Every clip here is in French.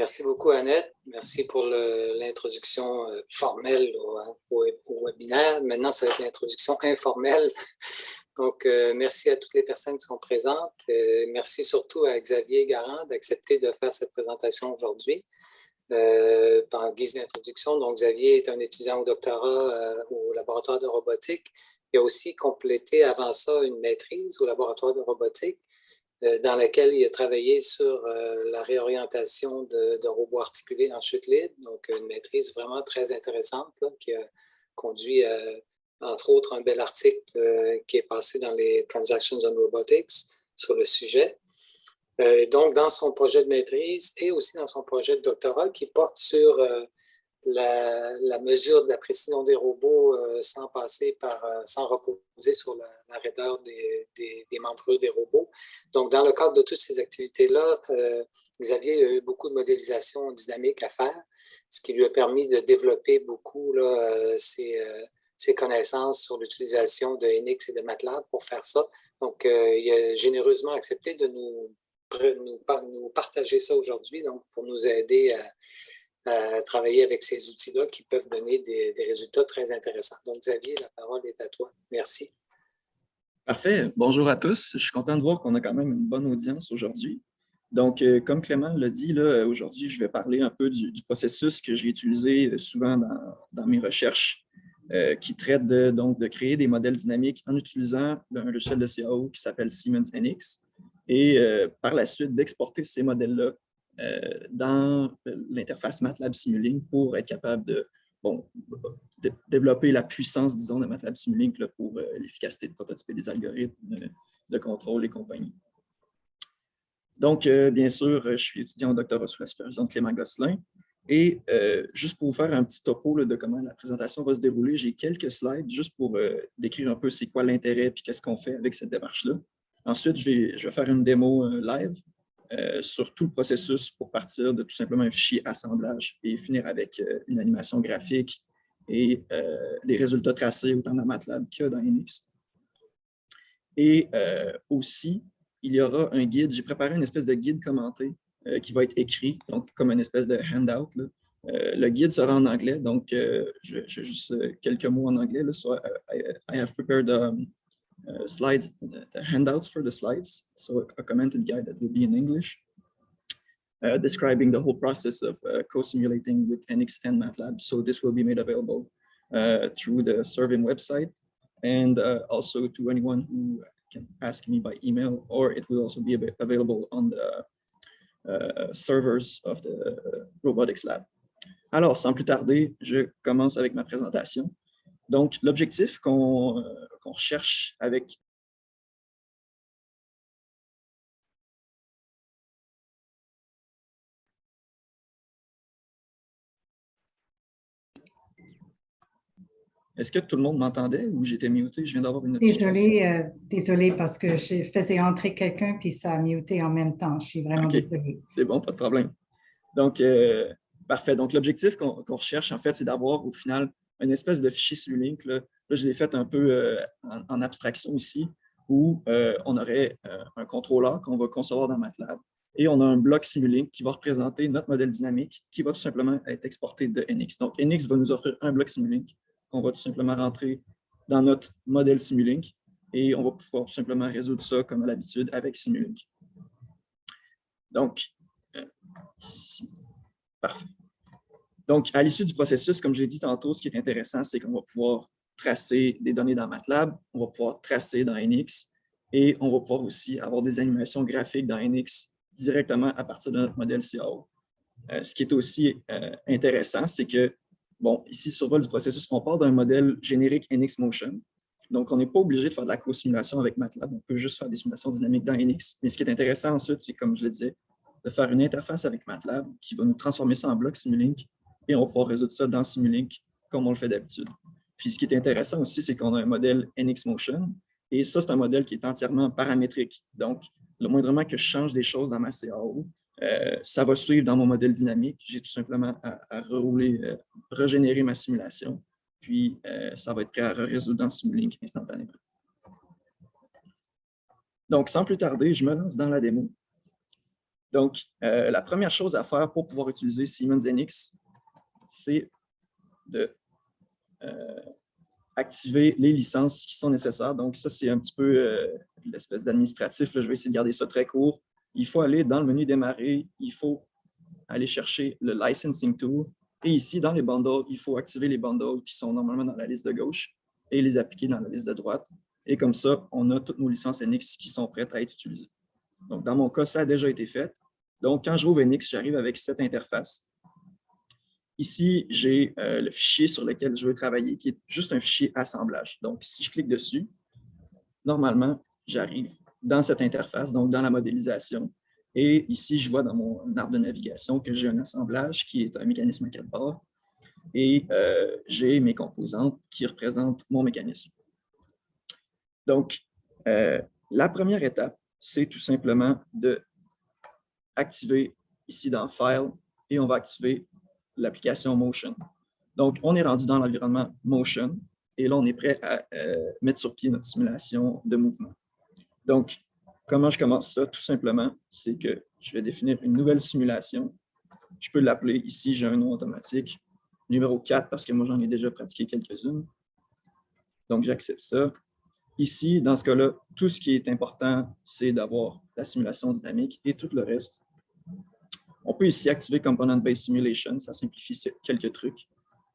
Merci beaucoup, Annette. Merci pour l'introduction formelle au webinaire. Maintenant, ça va être l'introduction informelle. Donc, merci à toutes les personnes qui sont présentes. Merci surtout à Xavier Garand d'accepter de faire cette présentation aujourd'hui. En guise d'introduction, donc Xavier est un étudiant au doctorat au laboratoire de robotique. Il a aussi complété avant ça une maîtrise au laboratoire de robotique dans laquelle il a travaillé sur la réorientation de robots articulés en chute libre, donc une maîtrise vraiment très intéressante là, qui a conduit entre autres un bel article qui est passé dans les Transactions on Robotics sur le sujet. Donc, dans son projet de maîtrise et aussi dans son projet de doctorat qui porte sur la mesure de la précision des robots sans reposer sur la raideur des membrures des robots. Donc, dans le cadre de toutes ces activités-là, Xavier a eu beaucoup de modélisation dynamique à faire, ce qui lui a permis de développer beaucoup là, ses connaissances sur l'utilisation de NX et de MATLAB pour faire ça. Donc, il a généreusement accepté de nous partager ça aujourd'hui, donc pour nous aider à travailler avec ces outils-là qui peuvent donner des résultats très intéressants. Donc, Xavier, la parole est à toi. Merci. Parfait. Bonjour à tous. Je suis content de voir qu'on a quand même une bonne audience aujourd'hui. Donc, comme Clément l'a dit, aujourd'hui, je vais parler un peu du processus que j'ai utilisé souvent dans mes recherches qui traite de créer des modèles dynamiques en utilisant un logiciel de CAO qui s'appelle Siemens NX et par la suite d'exporter ces modèles-là dans l'interface MATLAB Simulink pour être capable de développer la puissance, disons, de MATLAB Simulink là, pour l'efficacité de prototyper des algorithmes de contrôle et compagnie. Donc, bien sûr, je suis étudiant au doctorat sous la supervision de Clément Gosselin. Et juste pour vous faire un petit topo là, de comment la présentation va se dérouler, j'ai quelques slides juste pour décrire un peu c'est quoi l'intérêt et qu'est-ce qu'on fait avec cette démarche-là. Ensuite, je vais faire une démo live sur tout le processus pour partir de tout simplement un fichier assemblage et finir avec une animation graphique et des résultats tracés autant dans MATLAB que dans NX. Et aussi, il y aura un guide. J'ai préparé une espèce de guide commenté qui va être écrit, donc comme une espèce de handout. Là. Le guide sera en anglais, donc je juste quelques mots en anglais. Là, so I have prepared slides, the handouts for the slides, so a commented guide that will be in English, describing the whole process of co-simulating with NX and MATLAB. So this will be made available through the Servim website and also to anyone who can ask me by email, or it will also be available on the servers of the Robotics Lab. Alors, sans plus tarder, je commence avec ma présentation. Donc, l'objectif qu'on recherche avec Est-ce que tout le monde m'entendait ou j'étais muté? Je viens d'avoir une notification. Désolée parce que je faisais entrer quelqu'un puis ça a muté en même temps. Je suis vraiment désolée. C'est bon, pas de problème. Donc, parfait. Donc, l'objectif qu'on recherche, en fait, c'est d'avoir au final une espèce de fichier Simulink. Là, je l'ai fait un peu en abstraction ici, où on aurait un contrôleur qu'on va concevoir dans MATLAB et on a un bloc Simulink qui va représenter notre modèle dynamique qui va tout simplement être exporté de NX. Donc, NX va nous offrir un bloc Simulink qu'on va tout simplement rentrer dans notre modèle Simulink et on va pouvoir tout simplement résoudre ça comme à l'habitude avec Simulink. Donc, ici. Parfait. Donc, à l'issue du processus, comme je l'ai dit tantôt, ce qui est intéressant, c'est qu'on va pouvoir tracer des données dans MATLAB, on va pouvoir tracer dans NX et on va pouvoir aussi avoir des animations graphiques dans NX directement à partir de notre modèle CAO. Ce qui est aussi intéressant, c'est que, bon, ici, sur vol du processus, on part d'un modèle générique NX Motion. Donc, on n'est pas obligé de faire de la co-simulation avec MATLAB, on peut juste faire des simulations dynamiques dans NX. Mais ce qui est intéressant ensuite, c'est, comme je le disais, de faire une interface avec MATLAB qui va nous transformer ça en bloc Simulink et on va pouvoir résoudre ça dans Simulink comme on le fait d'habitude. Puis ce qui est intéressant aussi, c'est qu'on a un modèle NX Motion et ça, c'est un modèle qui est entièrement paramétrique. Donc, le moindrement que je change des choses dans ma CAO, ça va suivre dans mon modèle dynamique. J'ai tout simplement à régénérer ma simulation, puis ça va être prêt à résoudre dans Simulink instantanément. Donc, sans plus tarder, je me lance dans la démo. Donc, la première chose à faire pour pouvoir utiliser Siemens NX, c'est de activer les licences qui sont nécessaires. Donc, ça, c'est un petit peu l'espèce d'administratif. Je vais essayer de garder ça très court. Il faut aller dans le menu démarrer, il faut aller chercher le licensing tool. Et ici, dans les bundles, il faut activer les bundles qui sont normalement dans la liste de gauche et les appliquer dans la liste de droite. Et comme ça, on a toutes nos licences NX qui sont prêtes à être utilisées. Donc, dans mon cas, ça a déjà été fait. Donc, quand je rouvre NX, j'arrive avec cette interface. Ici, j'ai le fichier sur lequel je veux travailler, qui est juste un fichier assemblage. Donc, si je clique dessus, normalement, j'arrive dans cette interface, donc dans la modélisation. Et ici, je vois dans mon arbre de navigation que j'ai un assemblage qui est un mécanisme à 4 barres. Et j'ai mes composantes qui représentent mon mécanisme. Donc, la première étape, c'est tout simplement d'activer ici dans File et on va activer l'application Motion. Donc, on est rendu dans l'environnement Motion et là, on est prêt à mettre sur pied notre simulation de mouvement. Donc, comment je commence ça? Tout simplement, c'est que je vais définir une nouvelle simulation. Je peux l'appeler ici, j'ai un nom automatique, numéro 4, parce que moi, j'en ai déjà pratiqué quelques-unes. Donc, j'accepte ça. Ici, dans ce cas-là, tout ce qui est important, c'est d'avoir la simulation dynamique et tout le reste. On peut ici activer Component-Based Simulation, ça simplifie quelques trucs.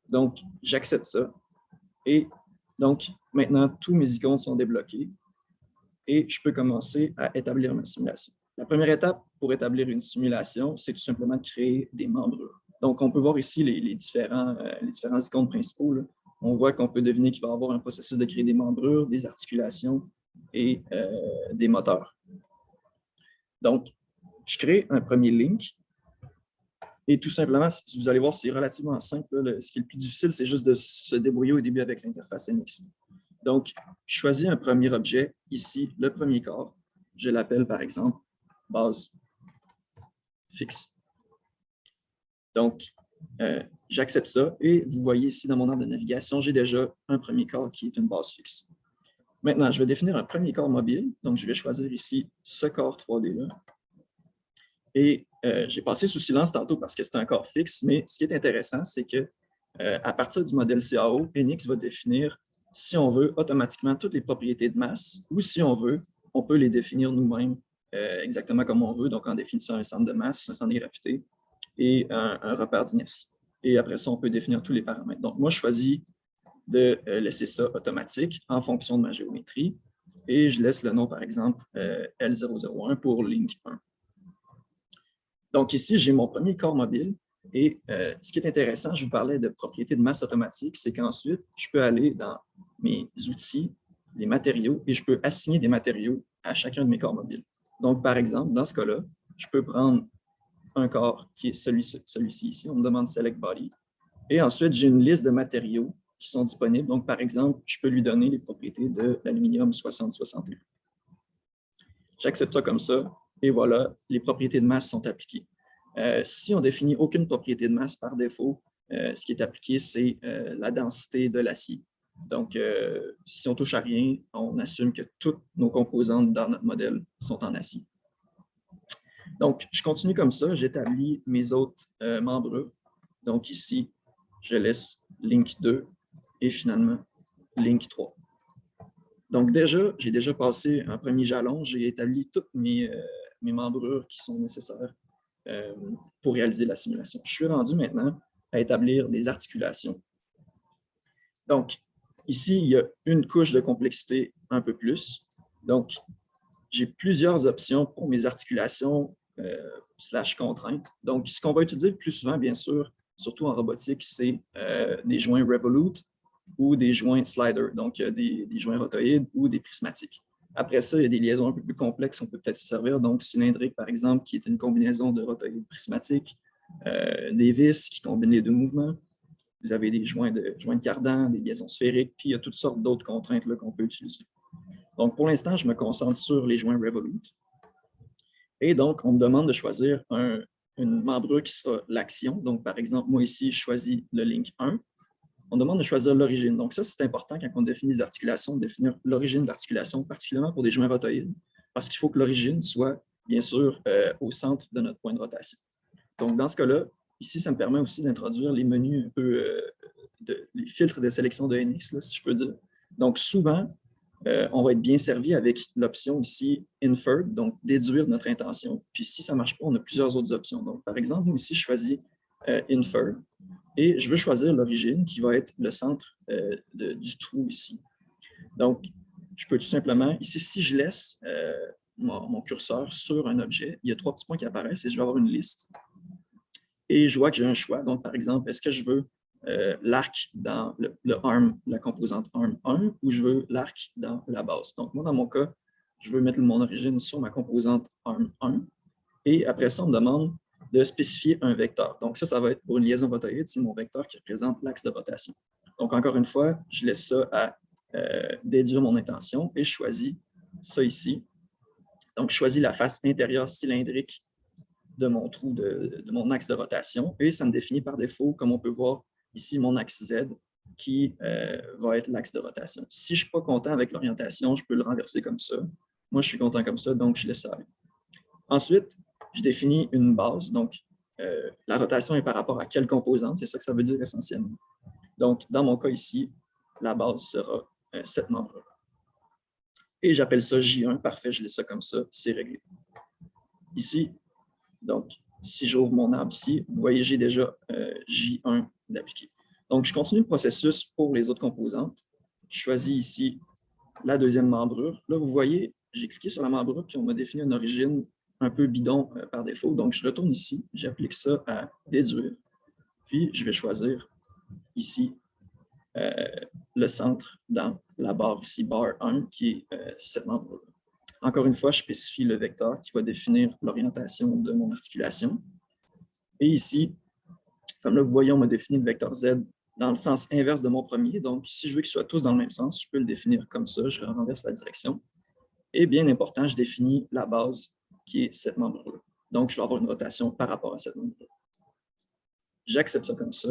Donc, j'accepte ça. Et donc, maintenant, tous mes icônes sont débloquées et je peux commencer à établir ma simulation. La première étape pour établir une simulation, c'est tout simplement de créer des membrures. Donc, on peut voir ici les différents icônes principaux, là. On voit qu'on peut deviner qu'il va y avoir un processus de créer des membrures, des articulations et des moteurs. Donc, je crée un premier link. Et tout simplement, vous allez voir, c'est relativement simple. Là. Ce qui est le plus difficile, c'est juste de se débrouiller au début avec l'interface NX. Donc, je choisis un premier objet, ici, le premier corps. Je l'appelle, par exemple, base fixe. Donc, j'accepte ça et vous voyez ici dans mon arbre de navigation, j'ai déjà un premier corps qui est une base fixe. Maintenant, je vais définir un premier corps mobile. Donc, je vais choisir ici ce corps 3D-là. Et j'ai passé sous silence tantôt parce que c'est un corps fixe, mais ce qui est intéressant, c'est que à partir du modèle CAO, NX va définir, si on veut, automatiquement toutes les propriétés de masse, ou si on veut, on peut les définir nous-mêmes exactement comme on veut, donc en définissant un centre de masse, un centre de gravité et un repère d'inertie. Et après ça, on peut définir tous les paramètres. Donc, moi, je choisis de laisser ça automatique en fonction de ma géométrie, et je laisse le nom, par exemple, L001 pour Link 1. Donc ici, j'ai mon premier corps mobile et ce qui est intéressant, je vous parlais de propriétés de masse automatique, c'est qu'ensuite, je peux aller dans mes outils, les matériaux, et je peux assigner des matériaux à chacun de mes corps mobiles. Donc, par exemple, dans ce cas-là, je peux prendre un corps qui est celui-ci ici, on me demande Select Body, et ensuite, j'ai une liste de matériaux qui sont disponibles. Donc, par exemple, je peux lui donner les propriétés de l'aluminium 6061. J'accepte ça comme ça. Et voilà, les propriétés de masse sont appliquées. Si on définit aucune propriété de masse par défaut, ce qui est appliqué, c'est la densité de l'acier. Donc, si on ne touche à rien, on assume que toutes nos composantes dans notre modèle sont en acier. Donc, je continue comme ça, j'établis mes autres membrures. Donc ici, je laisse Link 2 et finalement Link 3. Donc j'ai déjà passé un premier jalon, j'ai établi toutes mes membrures qui sont nécessaires pour réaliser la simulation. Je suis rendu maintenant à établir des articulations. Donc, ici, il y a une couche de complexité un peu plus. Donc, j'ai plusieurs options pour mes articulations / contraintes. Donc, ce qu'on va utiliser le plus souvent, bien sûr, surtout en robotique, c'est des joints Revolute ou des joints slider, donc des joints rotoïdes ou des prismatiques. Après ça, il y a des liaisons un peu plus complexes qu'on peut peut-être se servir, donc cylindrique, par exemple, qui est une combinaison de rotoïdes prismatiques, des vis qui combinent les deux mouvements. Vous avez des joints de cardan, des liaisons sphériques, puis il y a toutes sortes d'autres contraintes qu'on peut utiliser. Donc, pour l'instant, je me concentre sur les joints Revolute. Et donc, on me demande de choisir une membrure qui sera l'action. Donc, par exemple, moi ici, je choisis le Link 1. On demande de choisir l'origine. Donc ça, c'est important quand on définit les articulations, de définir l'origine de l'articulation, particulièrement pour des joints rotoïdes, parce qu'il faut que l'origine soit bien sûr, au centre de notre point de rotation. Donc, dans ce cas-là, ici, ça me permet aussi d'introduire les menus un peu, les filtres de sélection de NX, là, si je peux dire. Donc, souvent, on va être bien servi avec l'option ici « Infer », donc déduire notre intention. Puis si ça ne marche pas, on a plusieurs autres options. Donc, par exemple, ici, je choisis « Infer » et je veux choisir l'origine qui va être le centre du trou ici. Donc, je peux tout simplement, ici, si je laisse mon curseur sur un objet, il y a 3 petits points qui apparaissent et je vais avoir une liste. Et je vois que j'ai un choix. Donc, par exemple, est-ce que je veux l'arc dans le arm, la composante arm 1, ou je veux l'arc dans la base. Donc, moi, dans mon cas, je veux mettre mon origine sur ma composante arm 1. Et après ça, on me demande de spécifier un vecteur. Donc, ça va être pour une liaison rotoïde, c'est mon vecteur qui représente l'axe de rotation. Donc, encore une fois, je laisse ça à déduire mon intention et je choisis ça ici. Donc, je choisis la face intérieure cylindrique de mon trou, de mon axe de rotation, et ça me définit par défaut, comme on peut voir ici, mon axe Z, qui va être l'axe de rotation. Si je ne suis pas content avec l'orientation, je peux le renverser comme ça. Moi, je suis content comme ça, donc je laisse ça aller. Ensuite, je définis une base, donc la rotation est par rapport à quelle composante, c'est ça que ça veut dire essentiellement. Donc, dans mon cas ici, la base sera cette membre-là. Et j'appelle ça J1, parfait, je laisse ça comme ça, c'est réglé. Ici, donc, si j'ouvre mon arbre ici, vous voyez, j'ai déjà J1 d'appliqué. Donc, je continue le processus pour les autres composantes. Je choisis ici la deuxième membrure. Là, vous voyez, j'ai cliqué sur la membrure, puis on m'a défini une origine un peu bidon par défaut. Donc, je retourne ici, j'applique ça à déduire. Puis, je vais choisir ici le centre dans la barre ici, barre 1, qui est cette membrure. Encore une fois, je spécifie le vecteur qui va définir l'orientation de mon articulation. Et ici, comme là, vous voyez, on m'a défini le vecteur Z dans le sens inverse de mon premier. Donc, si je veux qu'ils soient tous dans le même sens, je peux le définir comme ça. Je renverse la direction. Et bien important, je définis la base qui est cette membre-là. Donc, je vais avoir une rotation par rapport à cette membre-là. J'accepte ça comme ça.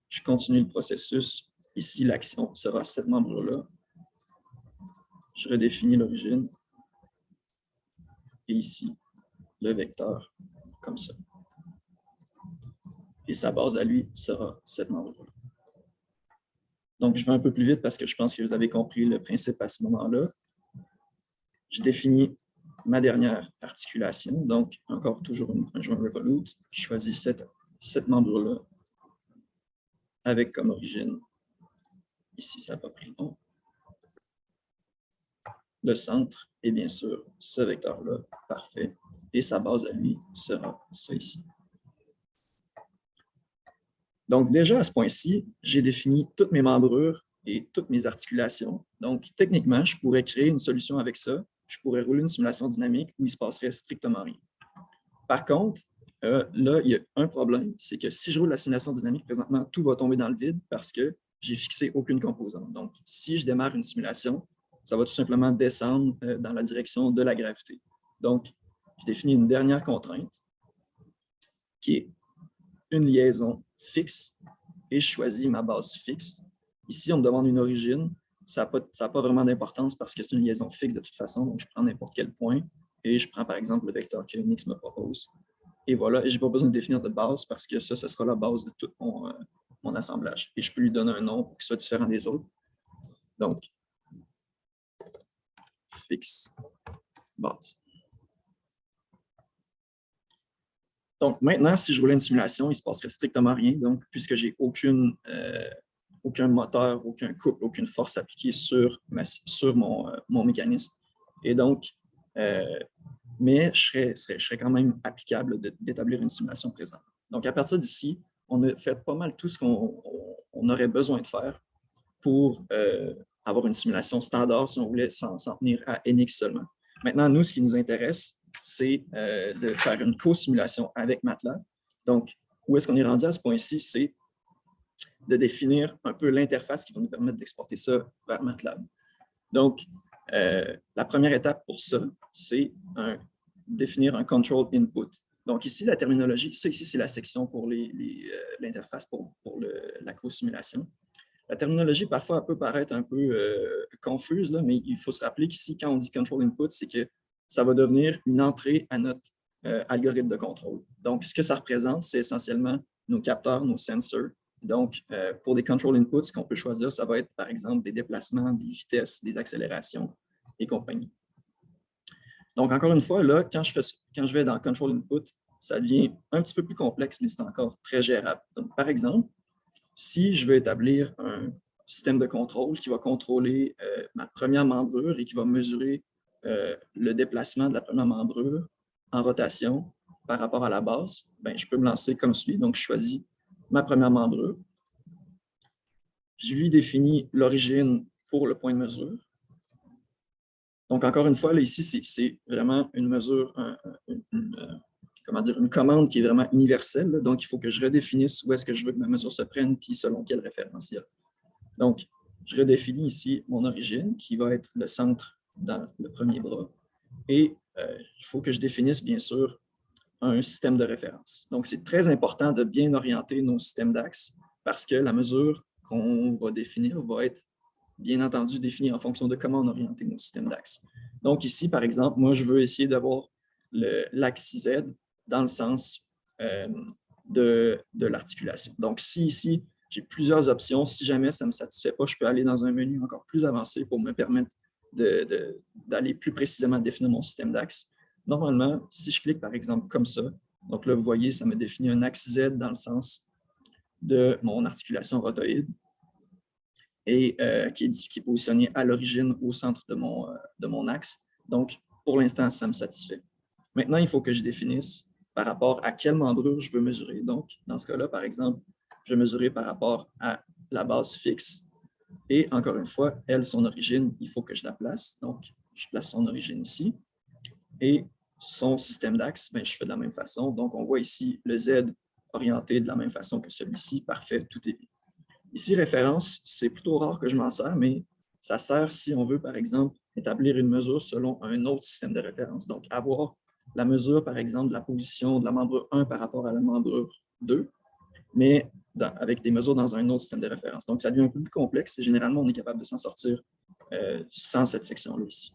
Je continue le processus. Ici, l'action sera cette membre-là. Je redéfinis l'origine. Et ici, le vecteur, comme ça. Et sa base à lui sera cette membre-là. Donc, je vais un peu plus vite parce que je pense que vous avez compris le principe à ce moment-là. Je définis ma dernière articulation, donc encore toujours un joint revolute. Je choisis cette membre-là avec comme origine, ici ça n'a pas pris le nom, le centre et bien sûr ce vecteur-là, parfait. Et sa base à lui sera ça ici. Donc déjà à ce point-ci, j'ai défini toutes mes membrures et toutes mes articulations. Donc techniquement, je pourrais créer une solution avec ça. Je pourrais rouler une simulation dynamique où il ne se passerait strictement rien. Par contre, là, il y a un problème, c'est que si je roule la simulation dynamique, présentement, tout va tomber dans le vide parce que j'ai fixé aucune composante. Donc, si je démarre une simulation, ça va tout simplement descendre dans la direction de la gravité. Donc, je définis une dernière contrainte qui est une liaison fixe et je choisis ma base fixe. Ici, on me demande une origine. Ça n'a pas vraiment d'importance parce que c'est une liaison fixe de toute façon. Donc, je prends n'importe quel point et je prends par exemple le vecteur que Unix me propose. Et voilà, et je n'ai pas besoin de définir de base parce que ça, ce sera la base de tout mon assemblage. Et je peux lui donner un nom pour qu'il soit différent des autres. Donc, fixe base. Donc, maintenant, si je roulais une simulation, il ne se passerait strictement rien. Donc, puisque j'ai aucun moteur, aucun couple, aucune force appliquée sur mon mécanisme. Et donc, mais je serais quand même applicable d'établir une simulation présente. Donc, à partir d'ici, on a fait pas mal tout ce qu'on aurait besoin de faire pour avoir une simulation standard si on voulait s'en tenir à NX seulement. Maintenant, nous, ce qui nous intéresse, c'est de faire une co-simulation avec MATLAB. Donc, où est-ce qu'on est rendu à ce point-ci? C'est de définir un peu l'interface qui va nous permettre d'exporter ça vers MATLAB. Donc, la première étape pour ça, c'est définir un control input. Donc, ici, la terminologie, ça ici, c'est la section pour l'interface pour la co-simulation. La terminologie, parfois, elle peut paraître un peu confuse, là, mais il faut se rappeler qu'ici, quand on dit control input, c'est que ça va devenir une entrée à notre algorithme de contrôle. Donc, ce que ça représente, c'est essentiellement nos capteurs, nos sensors. Donc, pour des control inputs, ce qu'on peut choisir, ça va être, par exemple, des déplacements, des vitesses, des accélérations et compagnie. Donc, encore une fois, là, quand je vais dans Control Input, ça devient un petit peu plus complexe, mais c'est encore très gérable. Donc, par exemple, si je veux établir un système de contrôle qui va contrôler ma première membrure et qui va mesurer le déplacement de la première membrure en rotation par rapport à la base, ben, je peux me lancer comme suit. Donc, je choisis ma première membrure. Je lui définis l'origine pour le point de mesure. Donc, encore une fois, là, ici, c'est vraiment une mesure, une commande qui est vraiment universelle. Là. Donc, il faut que je redéfinisse où est-ce que je veux que ma mesure se prenne, puis selon quel référentiel. Donc, je redéfinis ici mon origine, qui va être le centre dans le premier bras. Et il faut que je définisse, bien sûr, un système de référence. Donc, c'est très important de bien orienter nos systèmes d'axes parce que la mesure qu'on va définir va être bien entendu définie en fonction de comment on oriente nos systèmes d'axes. Donc ici, par exemple, moi, je veux essayer d'avoir l'axe Z dans le sens de l'articulation. Donc si ici, j'ai plusieurs options, si jamais ça ne me satisfait pas, je peux aller dans un menu encore plus avancé pour me permettre d'aller plus précisément définir mon système d'axe. Normalement, si je clique par exemple comme ça, donc là, vous voyez, ça me définit un axe Z dans le sens de mon articulation rhotoïde et qui est positionné à l'origine au centre de mon axe. Donc, pour l'instant, ça me satisfait. Maintenant, il faut que je définisse par rapport à quelle membrure je veux mesurer. Donc, dans ce cas-là, par exemple, je vais mesurer par rapport à la base fixe. Et encore une fois, elle, son origine, il faut que je la place. Donc, je place son origine ici. Et son système d'axe, ben, je fais de la même façon. Donc, on voit ici le Z orienté de la même façon que celui-ci. Parfait, tout est bien. Ici, référence, c'est plutôt rare que je m'en sers, mais ça sert si on veut, par exemple, établir une mesure selon un autre système de référence. Donc, avoir la mesure, par exemple, de la position de la membrure 1 par rapport à la membrure 2, mais avec des mesures dans un autre système de référence. Donc, ça devient un peu plus complexe et généralement, on est capable de s'en sortir sans cette section-là ici.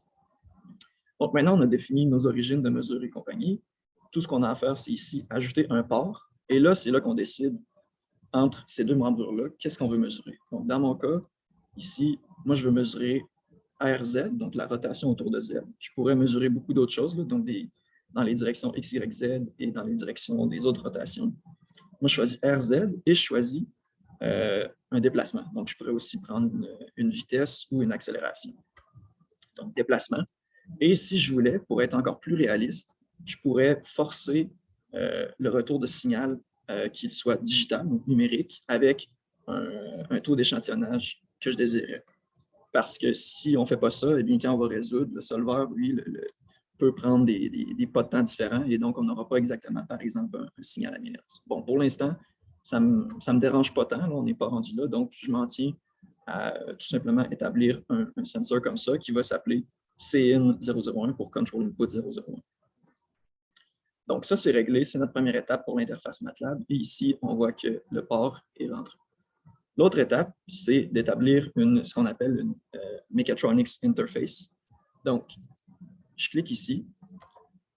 Donc, maintenant, on a défini nos origines de mesure et compagnie. Tout ce qu'on a à faire, c'est ici ajouter un port. Et là, c'est là qu'on décide entre ces deux membrures-là, qu'est-ce qu'on veut mesurer. Donc, dans mon cas, ici, moi, je veux mesurer RZ, donc la rotation autour de Z. Je pourrais mesurer beaucoup d'autres choses, là, donc dans les directions X, Y, Z et dans les directions des autres rotations. Moi, je choisis RZ et je choisis un déplacement. Donc, je pourrais aussi prendre une vitesse ou une accélération. Donc, déplacement. Et si je voulais, pour être encore plus réaliste, je pourrais forcer le retour de signal qu'il soit digital, donc numérique, avec un taux d'échantillonnage que je désirais. Parce que si on ne fait pas ça, eh bien, quand on va résoudre, le solveur, lui, peut prendre des pas de temps différents et donc on n'aura pas exactement, par exemple, un signal à 1000 Hz. Bon, pour l'instant, ça ne me dérange pas tant, là, on n'est pas rendu là, donc je m'en tiens à tout simplement établir un sensor comme ça qui va s'appeler CIN001 pour Control Input 001. Donc ça, c'est réglé, c'est notre première étape pour l'interface MATLAB. Et ici, on voit que le port est rentré. L'autre étape, c'est d'établir ce qu'on appelle une Mechatronics Interface. Donc, je clique ici.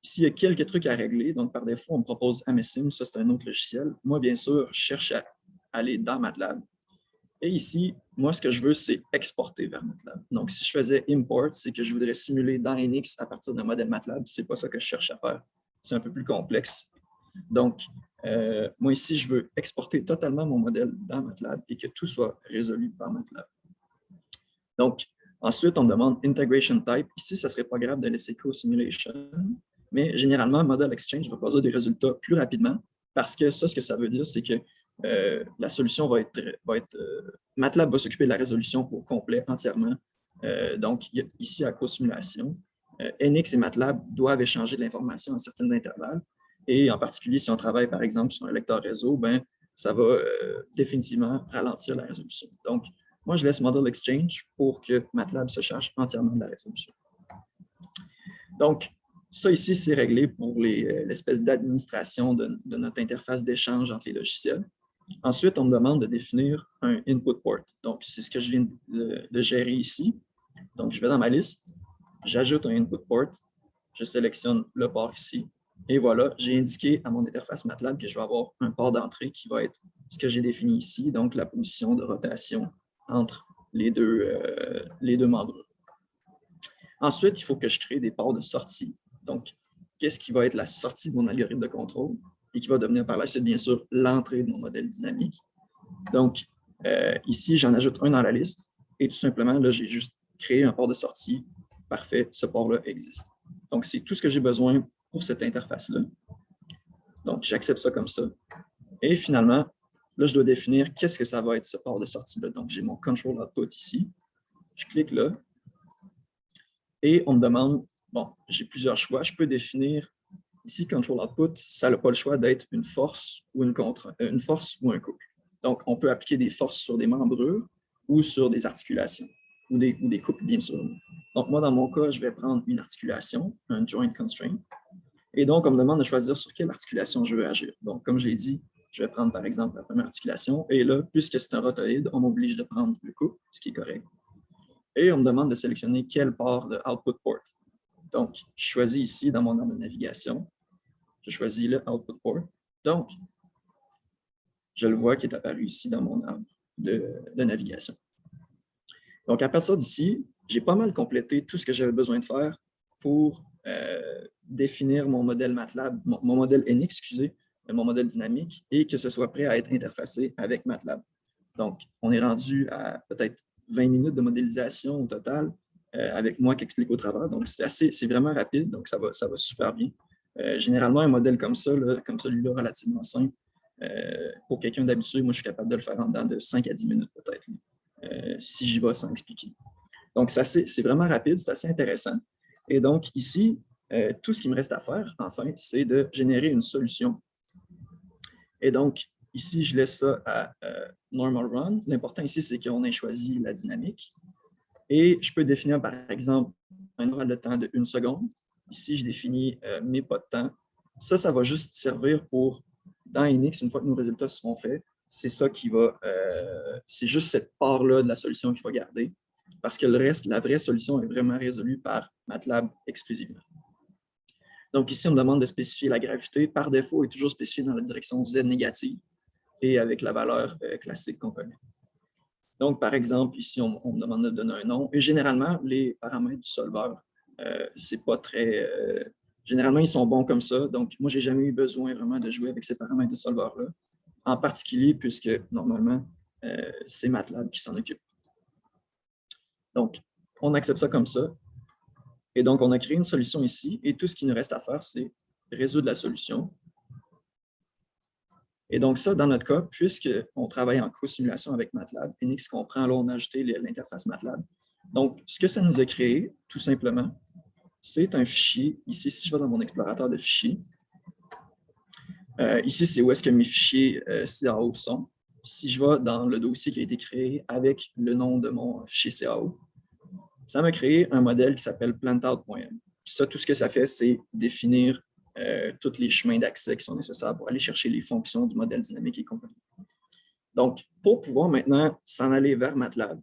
Ici, il y a quelques trucs à régler. Donc, par défaut, on me propose Amesim, ça c'est un autre logiciel. Moi, bien sûr, je cherche à aller dans MATLAB. Et ici, moi, ce que je veux, c'est exporter vers MATLAB. Donc, si je faisais Import, c'est que je voudrais simuler dans NX à partir d'un modèle MATLAB. Ce n'est pas ça que je cherche à faire. C'est un peu plus complexe. Donc, moi ici, je veux exporter totalement mon modèle dans MATLAB et que tout soit résolu par MATLAB. Donc, ensuite, on me demande Integration Type. Ici, ça ne serait pas grave de laisser Co-Simulation, mais généralement, Model Exchange va produire des résultats plus rapidement parce que ça, ce que ça veut dire, c'est que la solution va être MATLAB va s'occuper de la résolution au complet, entièrement. Donc, ici, à Co-Simulation, NX et MATLAB doivent échanger de l'information à certains intervalles. Et en particulier, si on travaille, par exemple, sur un lecteur réseau, ben, ça va définitivement ralentir la résolution. Donc, moi, je laisse Model Exchange pour que MATLAB se charge entièrement de la résolution. Donc, ça ici, c'est réglé pour l'espèce d'administration de notre interface d'échange entre les logiciels. Ensuite, on me demande de définir un input port. Donc, c'est ce que je viens de gérer ici. Donc, je vais dans ma liste, j'ajoute un input port je sélectionne le port ici. Et voilà, j'ai indiqué à mon interface MATLAB que je vais avoir un port d'entrée qui va être ce que j'ai défini ici, donc la position de rotation entre les deux membrures. Ensuite, il faut que je crée des ports de sortie. Donc, qu'est-ce qui va être la sortie de mon algorithme de contrôle et qui va devenir par la suite, bien sûr, l'entrée de mon modèle dynamique. Donc, ici, j'en ajoute un dans la liste et tout simplement, là, j'ai juste créé un port de sortie. Parfait, ce port-là existe. Donc, c'est tout ce que j'ai besoin pour cette interface-là. Donc, j'accepte ça comme ça. Et finalement, là, je dois définir qu'est-ce que ça va être ce port de sortie-là. Donc, j'ai mon control output ici. Je clique là. Et on me demande, bon, j'ai plusieurs choix. Je peux définir ici, control output, ça n'a pas le choix d'être une force ou une force ou un couple. Donc, on peut appliquer des forces sur des membrures ou sur des articulations ou des couples, bien sûr. Donc, moi, dans mon cas, je vais prendre une articulation, un joint constraint. Et donc, on me demande de choisir sur quelle articulation je veux agir. Donc, comme je l'ai dit, je vais prendre, par exemple, la première articulation. Et là, puisque c'est un rotoïde, on m'oblige de prendre le couple, ce qui est correct. Et on me demande de sélectionner quel port de output port. Donc, je choisis ici dans mon arbre de navigation, je choisis le output port. Donc, je le vois qui est apparu ici dans mon arbre de navigation. Donc, à partir d'ici, j'ai pas mal complété tout ce que j'avais besoin de faire pour définir mon modèle MATLAB, mon modèle NX, excusez, mon modèle dynamique, et que ce soit prêt à être interfacé avec MATLAB. Donc, on est rendu à peut-être 20 minutes de modélisation au total, avec moi qui explique au travers. Donc, c'est vraiment rapide, donc ça va super bien. Généralement, un modèle comme ça, là, comme celui-là, relativement simple, pour quelqu'un d'habitué, moi, je suis capable de le faire en dedans de 5 à 10 minutes peut-être, si j'y vais sans expliquer. Donc, c'est vraiment rapide, c'est assez intéressant. Et donc, ici, tout ce qui me reste à faire, enfin, c'est de générer une solution. Et donc, ici, je laisse ça à Normal Run. L'important ici, c'est qu'on ait choisi la dynamique. Et je peux définir, par exemple, un intervalle de temps de 1 seconde. Ici, je définis mes pas de temps. Ça va juste servir pour, dans NX, une fois que nos résultats seront faits, c'est ça qui va, c'est juste cette part-là de la solution qu'il faut garder, parce que le reste, la vraie solution est vraiment résolue par MATLAB exclusivement. Donc ici, on me demande de spécifier la gravité. Par défaut, elle est toujours spécifiée dans la direction Z négative et avec la valeur classique qu'on connaît. Donc, par exemple, ici, on me demande de donner un nom. Et généralement, les paramètres du solveur, c'est pas très... généralement, ils sont bons comme ça. Donc, moi, je n'ai jamais eu besoin vraiment de jouer avec ces paramètres de solveur-là. En particulier, puisque normalement, c'est MATLAB qui s'en occupe. Donc, on accepte ça comme ça. Et donc, on a créé une solution ici. Et tout ce qui nous reste à faire, c'est résoudre la solution. Et donc ça, dans notre cas, puisqu'on travaille en co-simulation avec MATLAB, NX comprend, là, on a ajouté l'interface MATLAB. Donc, ce que ça nous a créé, tout simplement, c'est un fichier. Ici, si je vais dans mon explorateur de fichiers, ici, c'est où est-ce que mes fichiers CAO sont. Si je vais dans le dossier qui a été créé avec le nom de mon fichier CAO, ça m'a créé un modèle qui s'appelle plantout.m. Ça, tout ce que ça fait, c'est définir tous les chemins d'accès qui sont nécessaires pour aller chercher les fonctions du modèle dynamique et compagnie. Donc, pour pouvoir maintenant s'en aller vers MATLAB,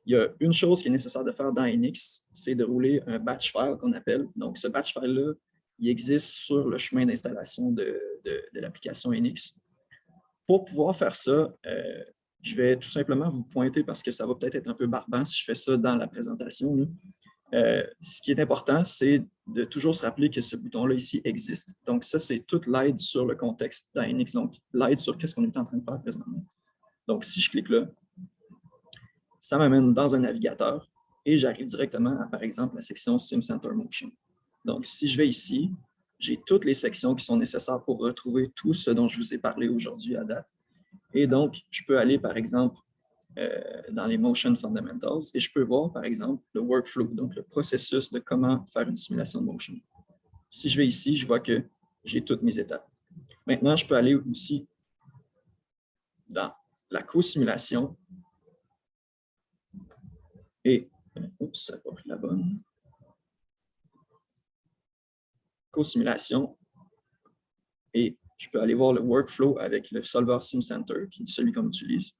il y a une chose qui est nécessaire de faire dans NX, c'est de rouler un batch file qu'on appelle. Donc, ce batch file-là, il existe sur le chemin d'installation de l'application NX. Pour pouvoir faire ça, je vais tout simplement vous pointer parce que ça va peut-être être un peu barbant si je fais ça dans la présentation. Ce qui est important, c'est de toujours se rappeler que ce bouton-là ici existe. Donc, ça, c'est toute l'aide sur le contexte dans NX, donc l'aide sur qu'est-ce qu'on est en train de faire présentement. Donc, si je clique là, ça m'amène dans un navigateur et j'arrive directement à, par exemple, la section SimCenter Motion. Donc, si je vais ici, j'ai toutes les sections qui sont nécessaires pour retrouver tout ce dont je vous ai parlé aujourd'hui à date. Et donc, je peux aller, par exemple, dans les Motion Fundamentals et je peux voir, par exemple, le workflow, donc le processus de comment faire une simulation de motion. Si je vais ici, je vois que j'ai toutes mes étapes. Maintenant, je peux aller aussi dans la co-simulation et, oups, ça n'a pas pris la bonne. Co-simulation et je peux aller voir le workflow avec le solver SimCenter, qui est celui qu'on utilise.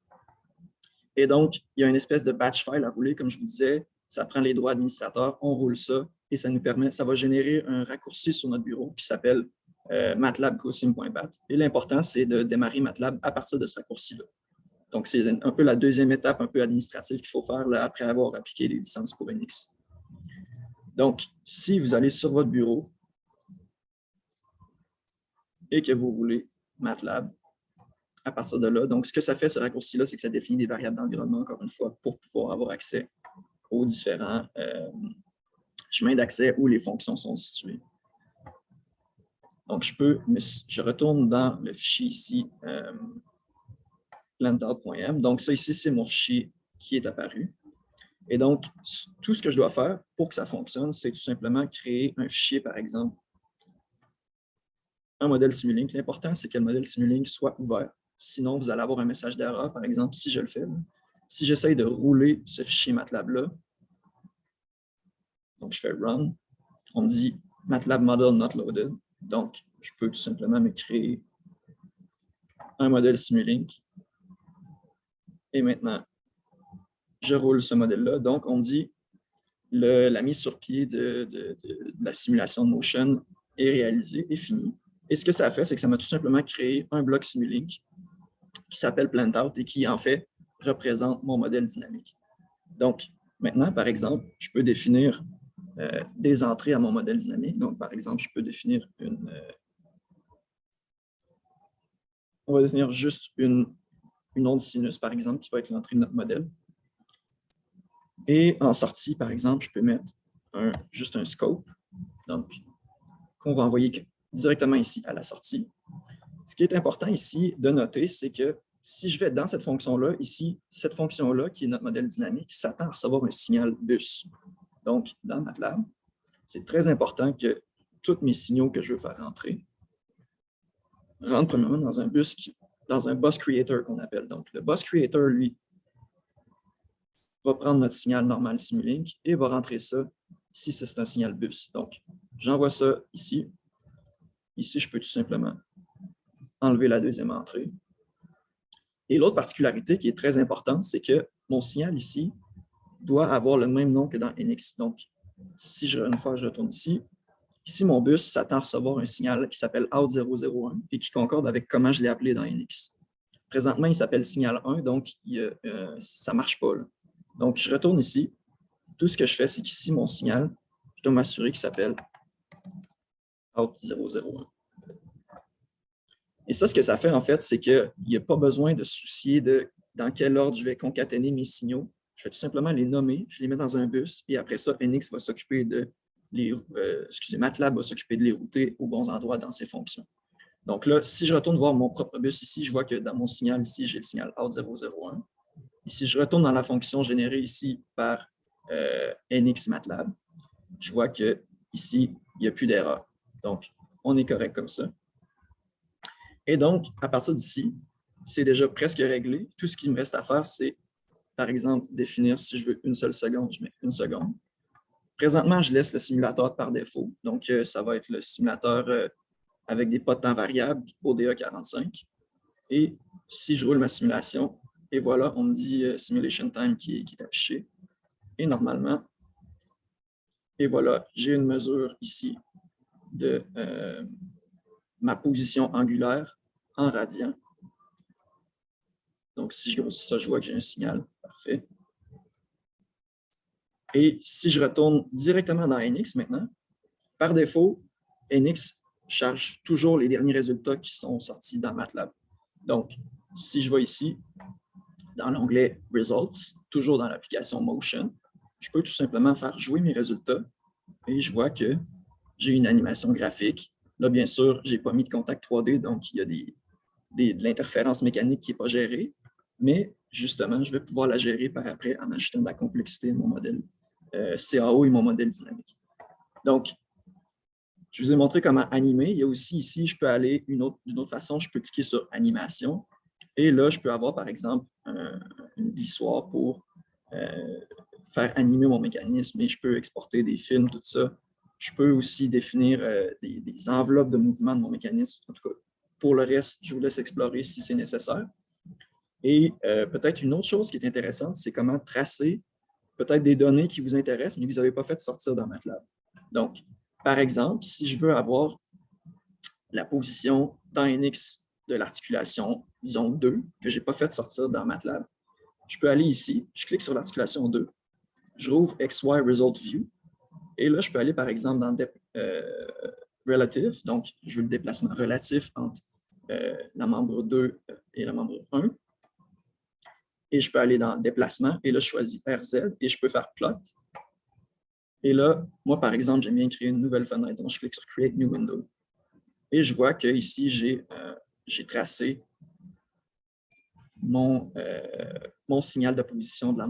Et donc, il y a une espèce de batch file à rouler, comme je vous disais, ça prend les droits administrateurs, on roule ça, et ça va générer un raccourci sur notre bureau qui s'appelle matlab-cosim.bat. Et l'important, c'est de démarrer MATLAB à partir de ce raccourci-là. Donc, c'est un peu la deuxième étape un peu administrative qu'il faut faire là, après avoir appliqué les licences pour NX. Donc, si vous allez sur votre bureau et que vous roulez MATLAB, à partir de là, donc ce que ça fait, ce raccourci-là, c'est que ça définit des variables d'environnement, encore une fois, pour pouvoir avoir accès aux différents chemins d'accès où les fonctions sont situées. Donc, je retourne dans le fichier ici, plantout.m. Donc, ça ici, c'est mon fichier qui est apparu. Et donc, tout ce que je dois faire pour que ça fonctionne, c'est tout simplement créer un fichier, par exemple, un modèle Simulink. L'important, c'est que le modèle Simulink soit ouvert. Sinon, vous allez avoir un message d'erreur, par exemple, si je le fais. Là. Si j'essaye de rouler ce fichier MATLAB-là, donc je fais Run, on me dit MATLAB Model Not Loaded. Donc, je peux tout simplement me créer un modèle Simulink. Et maintenant, je roule ce modèle-là. Donc, on me dit la mise sur pied de la simulation de motion est réalisée, est finie. Et ce que ça fait, c'est que ça m'a tout simplement créé un bloc Simulink qui s'appelle Plantout et qui, en fait, représente mon modèle dynamique. Donc, maintenant, par exemple, je peux définir des entrées à mon modèle dynamique. Donc, par exemple, je peux définir on va définir juste une onde sinus, par exemple, qui va être l'entrée de notre modèle. Et en sortie, par exemple, je peux mettre juste un scope, donc qu'on va envoyer directement ici à la sortie. Ce qui est important ici de noter, c'est que si je vais dans cette fonction-là, ici, cette fonction-là, qui est notre modèle dynamique, s'attend à recevoir un signal bus. Donc, dans MATLAB, c'est très important que tous mes signaux que je veux faire rentrer rentrent premièrement dans un bus creator qu'on appelle. Donc, le bus creator, lui, va prendre notre signal normal Simulink et va rentrer ça si c'est un signal bus. Donc, j'envoie ça ici. Ici, je peux tout simplement enlever la deuxième entrée. Et l'autre particularité qui est très importante, c'est que mon signal ici doit avoir le même nom que dans NX. Donc, si une fois je retourne ici, mon bus s'attend à recevoir un signal qui s'appelle Out001 et qui concorde avec comment je l'ai appelé dans NX. Présentement, il s'appelle signal 1, donc ça ne marche pas. Là. Donc, je retourne ici. Tout ce que je fais, c'est qu'ici, mon signal, je dois m'assurer qu'il s'appelle Out001. Et ça, ce que ça fait, en fait, c'est qu'il n'y a pas besoin de se soucier de dans quel ordre je vais concaténer mes signaux. Je vais tout simplement les nommer, je les mets dans un bus, et après ça, NX va s'occuper de MATLAB va s'occuper de les router aux bons endroits dans ses fonctions. Donc là, si je retourne voir mon propre bus ici, je vois que dans mon signal ici, j'ai le signal Out001. Et si je retourne dans la fonction générée ici par NX MATLAB, je vois que ici, il n'y a plus d'erreur. Donc, on est correct comme ça. Et donc, à partir d'ici, c'est déjà presque réglé. Tout ce qu'il me reste à faire, c'est, par exemple, définir si je veux une seule seconde, je mets une seconde. Présentement, je laisse le simulateur par défaut. Donc, ça va être le simulateur avec des pas de temps variables, ODA 45. Et si je roule ma simulation, et voilà, on me dit Simulation Time qui est affiché. Et normalement, et voilà, j'ai une mesure ici de ma position angulaire en radians. Donc, si je grossis ça, je vois que j'ai un signal. Parfait. Et si je retourne directement dans NX maintenant, par défaut, NX charge toujours les derniers résultats qui sont sortis dans MATLAB. Donc, si je vais ici, dans l'onglet Results, toujours dans l'application Motion, je peux tout simplement faire jouer mes résultats et je vois que j'ai une animation graphique. Là, bien sûr, je n'ai pas mis de contact 3D, donc il y a de l'interférence mécanique qui n'est pas gérée, mais justement, je vais pouvoir la gérer par après en ajoutant de la complexité à mon modèle CAO et mon modèle dynamique. Donc, je vous ai montré comment animer. Il y a aussi ici, je peux aller d'une autre façon, je peux cliquer sur Animation. Et là, je peux avoir, par exemple, une glissoire pour faire animer mon mécanisme et je peux exporter des films, tout ça. Je peux aussi définir des enveloppes de mouvement de mon mécanisme. En tout cas, pour le reste, je vous laisse explorer si c'est nécessaire. Et peut-être une autre chose qui est intéressante, c'est comment tracer peut-être des données qui vous intéressent, mais que vous n'avez pas fait sortir dans MATLAB. Donc, par exemple, si je veux avoir la position dans NX de l'articulation, disons 2, que je n'ai pas fait sortir dans MATLAB, je peux aller ici, je clique sur l'articulation 2, je rouvre XY Result View, et là, je peux aller, par exemple, dans Relative, donc je veux le déplacement relatif entre la membre 2 et la membre 1, et je peux aller dans Déplacement, et là, je choisis RZ, et je peux faire Plot. Et là, moi, par exemple, j'aime bien créer une nouvelle fenêtre, donc je clique sur Create New Window. Et je vois qu'ici, j'ai tracé mon signal de position de la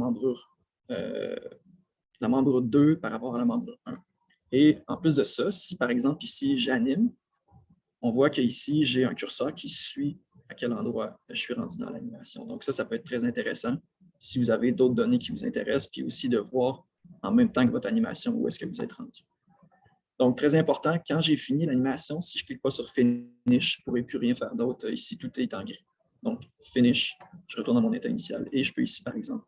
membre 2 par rapport à la membre 1. Et en plus de ça, si par exemple ici, j'anime, on voit qu'ici, j'ai un curseur qui suit à quel endroit je suis rendu dans l'animation. Donc ça peut être très intéressant si vous avez d'autres données qui vous intéressent, puis aussi de voir en même temps que votre animation où est-ce que vous êtes rendu. Donc, très important, quand j'ai fini l'animation, si je ne clique pas sur Finish, je ne pourrai plus rien faire d'autre. Ici, tout est en gris. Donc, Finish, je retourne à mon état initial et je peux ici, par exemple,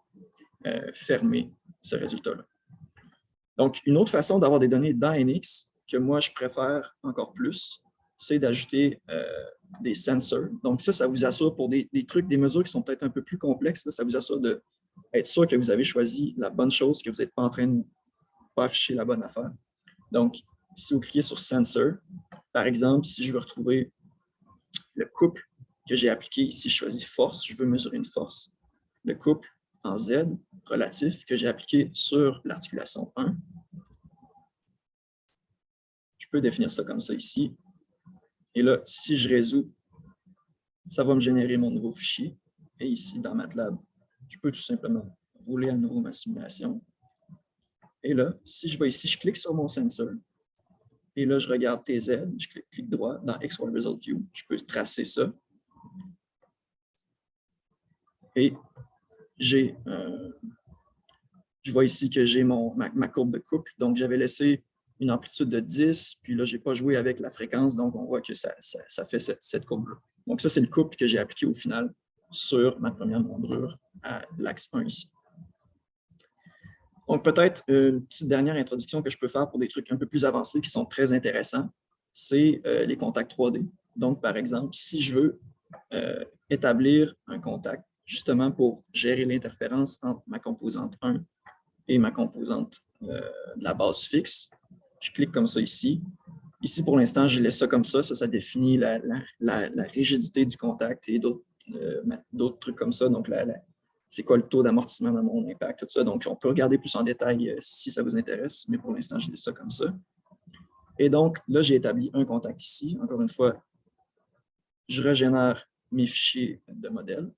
fermer ce résultat-là. Donc, une autre façon d'avoir des données dans NX que moi, je préfère encore plus, c'est d'ajouter des sensors. Donc, ça vous assure pour des trucs, des mesures qui sont peut-être un peu plus complexes, là, ça vous assure d'être sûr que vous avez choisi la bonne chose, que vous n'êtes pas en train de pas afficher la bonne affaire. Donc, si vous cliquez sur Sensor, par exemple, si je veux retrouver le couple que j'ai appliqué, ici je choisis force, je veux mesurer une force. Le couple en Z relatif que j'ai appliqué sur l'articulation 1. Je peux définir ça comme ça ici. Et là, si je résous, ça va me générer mon nouveau fichier. Et ici, dans MATLAB, je peux tout simplement rouler à nouveau ma simulation. Et là, si je vais ici, je clique sur mon sensor. Et là, je regarde TZ, je clique droit dans XY Result View. Je peux tracer ça. Et je vois ici que j'ai ma courbe de couple. Donc, j'avais laissé une amplitude de 10, puis là, je n'ai pas joué avec la fréquence, donc on voit que ça fait cette courbe-là. Donc, ça, c'est le couple que j'ai appliqué au final sur ma première membrure à l'axe 1 ici. Donc, peut-être une petite dernière introduction que je peux faire pour des trucs un peu plus avancés qui sont très intéressants, c'est les contacts 3D. Donc, par exemple, si je veux établir un contact, justement pour gérer l'interférence entre ma composante 1 et ma composante de la base fixe, je clique comme ça ici. Ici, pour l'instant, je laisse ça comme ça. Ça définit la rigidité du contact et d'autres trucs comme ça. Donc, c'est quoi le taux d'amortissement de mon impact, tout ça. Donc, on peut regarder plus en détail si ça vous intéresse, mais pour l'instant, je laisse ça comme ça. Et donc, là, j'ai établi un contact ici. Encore une fois, je régénère mes fichiers de modèle.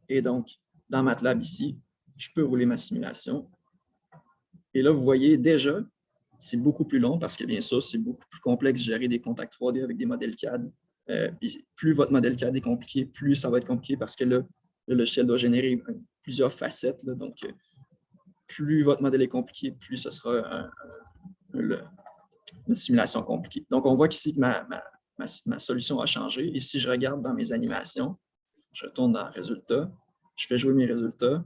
Et donc, dans MATLAB ici, je peux rouler ma simulation. Et là, vous voyez déjà, c'est beaucoup plus long parce que, bien sûr, c'est beaucoup plus complexe de gérer des contacts 3D avec des modèles CAD. Plus votre modèle CAD est compliqué, plus ça va être compliqué parce que là, le logiciel doit générer plusieurs facettes. Là, donc, plus votre modèle est compliqué, plus ce sera une simulation compliquée. Donc, on voit qu'ici que ma solution a changé. Et si je regarde dans mes animations, je retourne dans Résultats, je fais jouer mes résultats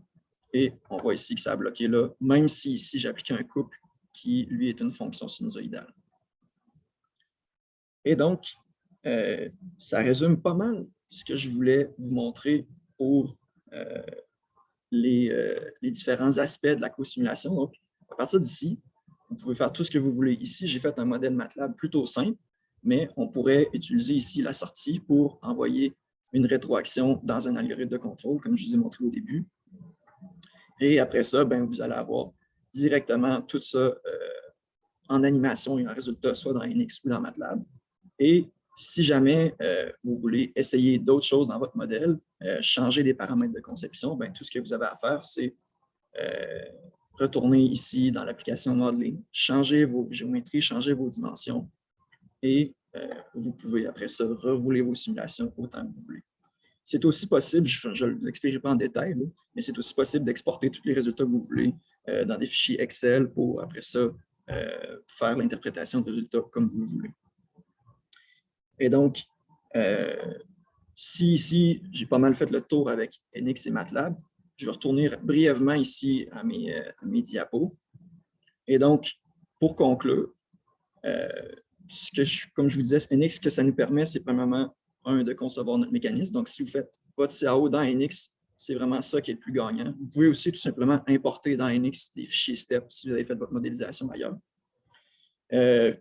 et on voit ici que ça a bloqué là, même si ici j'applique un couple qui, lui, est une fonction sinusoïdale. Et donc, ça résume pas mal ce que je voulais vous montrer pour les différents aspects de la co-simulation. Donc, à partir d'ici, vous pouvez faire tout ce que vous voulez. Ici, j'ai fait un modèle MATLAB plutôt simple, mais on pourrait utiliser ici la sortie pour envoyer une rétroaction dans un algorithme de contrôle, comme je vous ai montré au début. Et après ça, vous allez avoir directement tout ça en animation et en résultat, soit dans NX ou dans MATLAB. Et si jamais vous voulez essayer d'autres choses dans votre modèle, changer des paramètres de conception, tout ce que vous avez à faire, c'est retourner ici dans l'application Modeling, changer vos géométries, changer vos dimensions et vous pouvez après ça rerouler vos simulations autant que vous voulez. C'est aussi possible, je ne l'expliquerai pas en détail, là, mais c'est aussi possible d'exporter tous les résultats que vous voulez dans des fichiers Excel pour après ça faire l'interprétation de résultats comme vous voulez. Et donc, si ici, j'ai pas mal fait le tour avec NX et MATLAB, je vais retourner brièvement ici à mes diapos. Et donc, pour conclure, comme je vous disais, NX, ce que ça nous permet, c'est premièrement, de concevoir notre mécanisme. Donc, si vous faites votre CAO dans NX, c'est vraiment ça qui est le plus gagnant. Vous pouvez aussi tout simplement importer dans NX des fichiers STEP si vous avez fait votre modélisation ailleurs.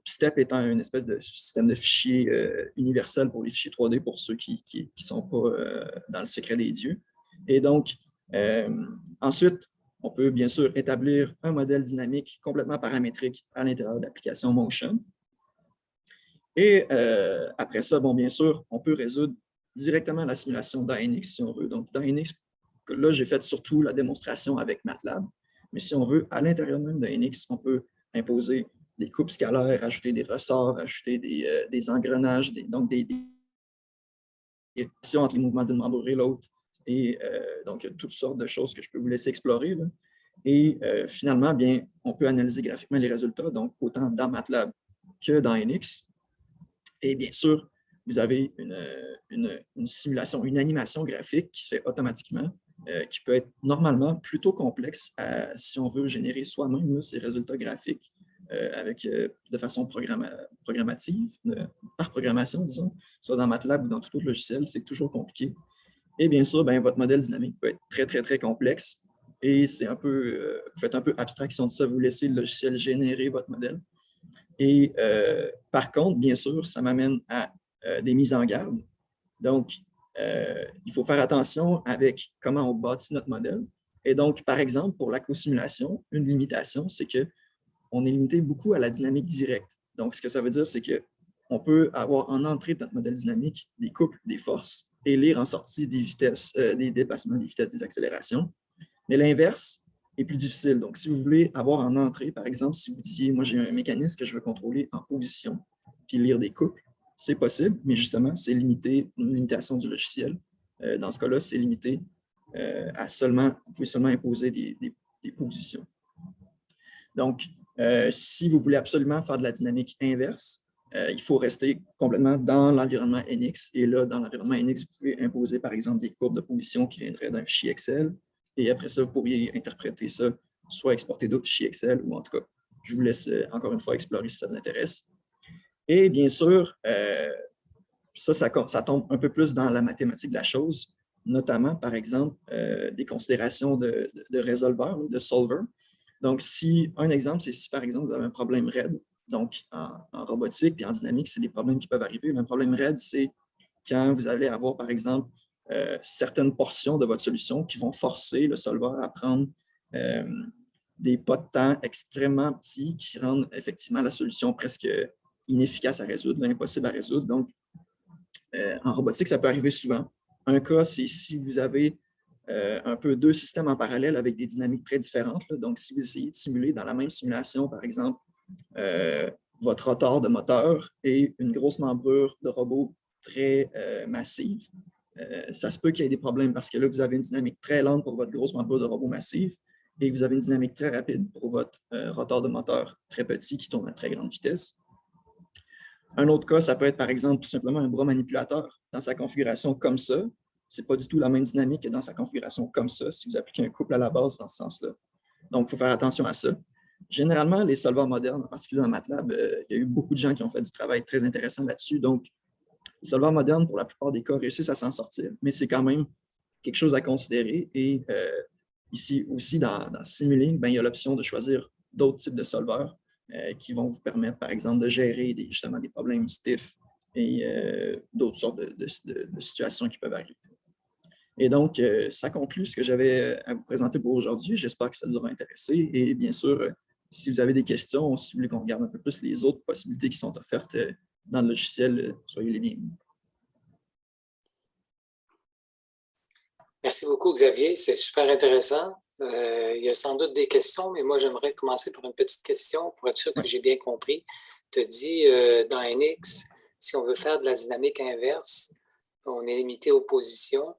STEP étant une espèce de système de fichiers universel pour les fichiers 3D pour ceux qui ne sont pas dans le secret des dieux. Et donc, ensuite, on peut bien sûr établir un modèle dynamique complètement paramétrique à l'intérieur de l'application Motion. Et après ça, bon, bien sûr, on peut résoudre directement la simulation dans NX si on veut. Donc, dans NX, là, j'ai fait surtout la démonstration avec MATLAB. Mais si on veut, à l'intérieur même de NX, on peut imposer des coupes scalaires, ajouter des ressorts, ajouter des engrenages, donc des relations entre les mouvements d'une membre et l'autre. Et donc, il y a toutes sortes de choses que je peux vous laisser explorer, là. Et finalement, bien, on peut analyser graphiquement les résultats, donc autant dans MATLAB que dans NX. Et bien sûr, vous avez une simulation, une animation graphique qui se fait automatiquement, qui peut être normalement plutôt complexe si on veut générer soi-même ces résultats graphiques de façon programmative, par programmation, disons, soit dans MATLAB ou dans tout autre logiciel, c'est toujours compliqué. Et bien sûr, bien, votre modèle dynamique peut être très, très, très complexe. Et c'est un peu, vous faites un peu abstraction de ça, vous laissez le logiciel générer votre modèle. Et par contre, bien sûr, ça m'amène à des mises en garde. Donc, il faut faire attention avec comment on bâtit notre modèle. Et donc, par exemple, pour la co-simulation, une limitation, c'est qu'on est limité beaucoup à la dynamique directe. Donc, ce que ça veut dire, c'est qu'on peut avoir en entrée de notre modèle dynamique des couples, des forces, et lire en sortie des vitesses, des déplacements, des vitesses, des accélérations. Mais l'inverse est plus difficile. Donc, si vous voulez avoir en entrée, par exemple, si vous disiez, moi, j'ai un mécanisme que je veux contrôler en position, puis lire des couples, c'est possible, mais justement, c'est limité, une limitation du logiciel. Dans ce cas-là, c'est limité à seulement, vous pouvez seulement imposer des positions. Donc, si vous voulez absolument faire de la dynamique inverse, il faut rester complètement dans l'environnement NX. Et là, dans l'environnement NX, vous pouvez imposer, par exemple, des courbes de position qui viendraient d'un fichier Excel. Et après ça, vous pourriez interpréter ça, soit exporter d'autres fichiers Excel, ou en tout cas, je vous laisse encore une fois explorer si ça vous intéresse. Et bien sûr, ça tombe un peu plus dans la mathématique de la chose, notamment, par exemple, des considérations de résolveur, de solver. Donc, un exemple, c'est si, par exemple, vous avez un problème RAID, donc en robotique et en dynamique, c'est des problèmes qui peuvent arriver. Un problème RAID, c'est quand vous allez avoir, par exemple, certaines portions de votre solution qui vont forcer le solver à prendre des pas de temps extrêmement petits qui rendent effectivement la solution presque inefficace à résoudre, impossible à résoudre. Donc, en robotique, ça peut arriver souvent. Un cas, c'est si vous avez un peu deux systèmes en parallèle avec des dynamiques très différentes. Là. Donc, si vous essayez de simuler dans la même simulation, par exemple, votre rotor de moteur et une grosse membrure de robot très massive, ça se peut qu'il y ait des problèmes parce que là, vous avez une dynamique très lente pour votre grosse membrure de robot massive et vous avez une dynamique très rapide pour votre rotor de moteur très petit qui tourne à très grande vitesse. Un autre cas, ça peut être par exemple tout simplement un bras manipulateur dans sa configuration comme ça. Ce n'est pas du tout la même dynamique que dans sa configuration comme ça, si vous appliquez un couple à la base dans ce sens-là. Donc, il faut faire attention à ça. Généralement, les solveurs modernes, en particulier dans MATLAB, il y a eu beaucoup de gens qui ont fait du travail très intéressant là-dessus. Donc, les solveurs modernes, pour la plupart des cas, réussissent à s'en sortir, mais c'est quand même quelque chose à considérer. Et ici aussi, dans Simulink, il y a l'option de choisir d'autres types de solveurs qui vont vous permettre, par exemple, de gérer justement des problèmes stiff et d'autres sortes de situations qui peuvent arriver. Et donc, ça conclut ce que j'avais à vous présenter pour aujourd'hui. J'espère que ça vous aura intéressé. Et bien sûr, si vous avez des questions, si vous voulez qu'on regarde un peu plus les autres possibilités qui sont offertes dans le logiciel, soyez les bienvenus. Merci beaucoup, Xavier. C'est super intéressant. Il y a sans doute des questions, mais moi, j'aimerais commencer par une petite question pour être sûr que j'ai bien compris. Tu as dit dans NX, si on veut faire de la dynamique inverse, on est limité aux positions.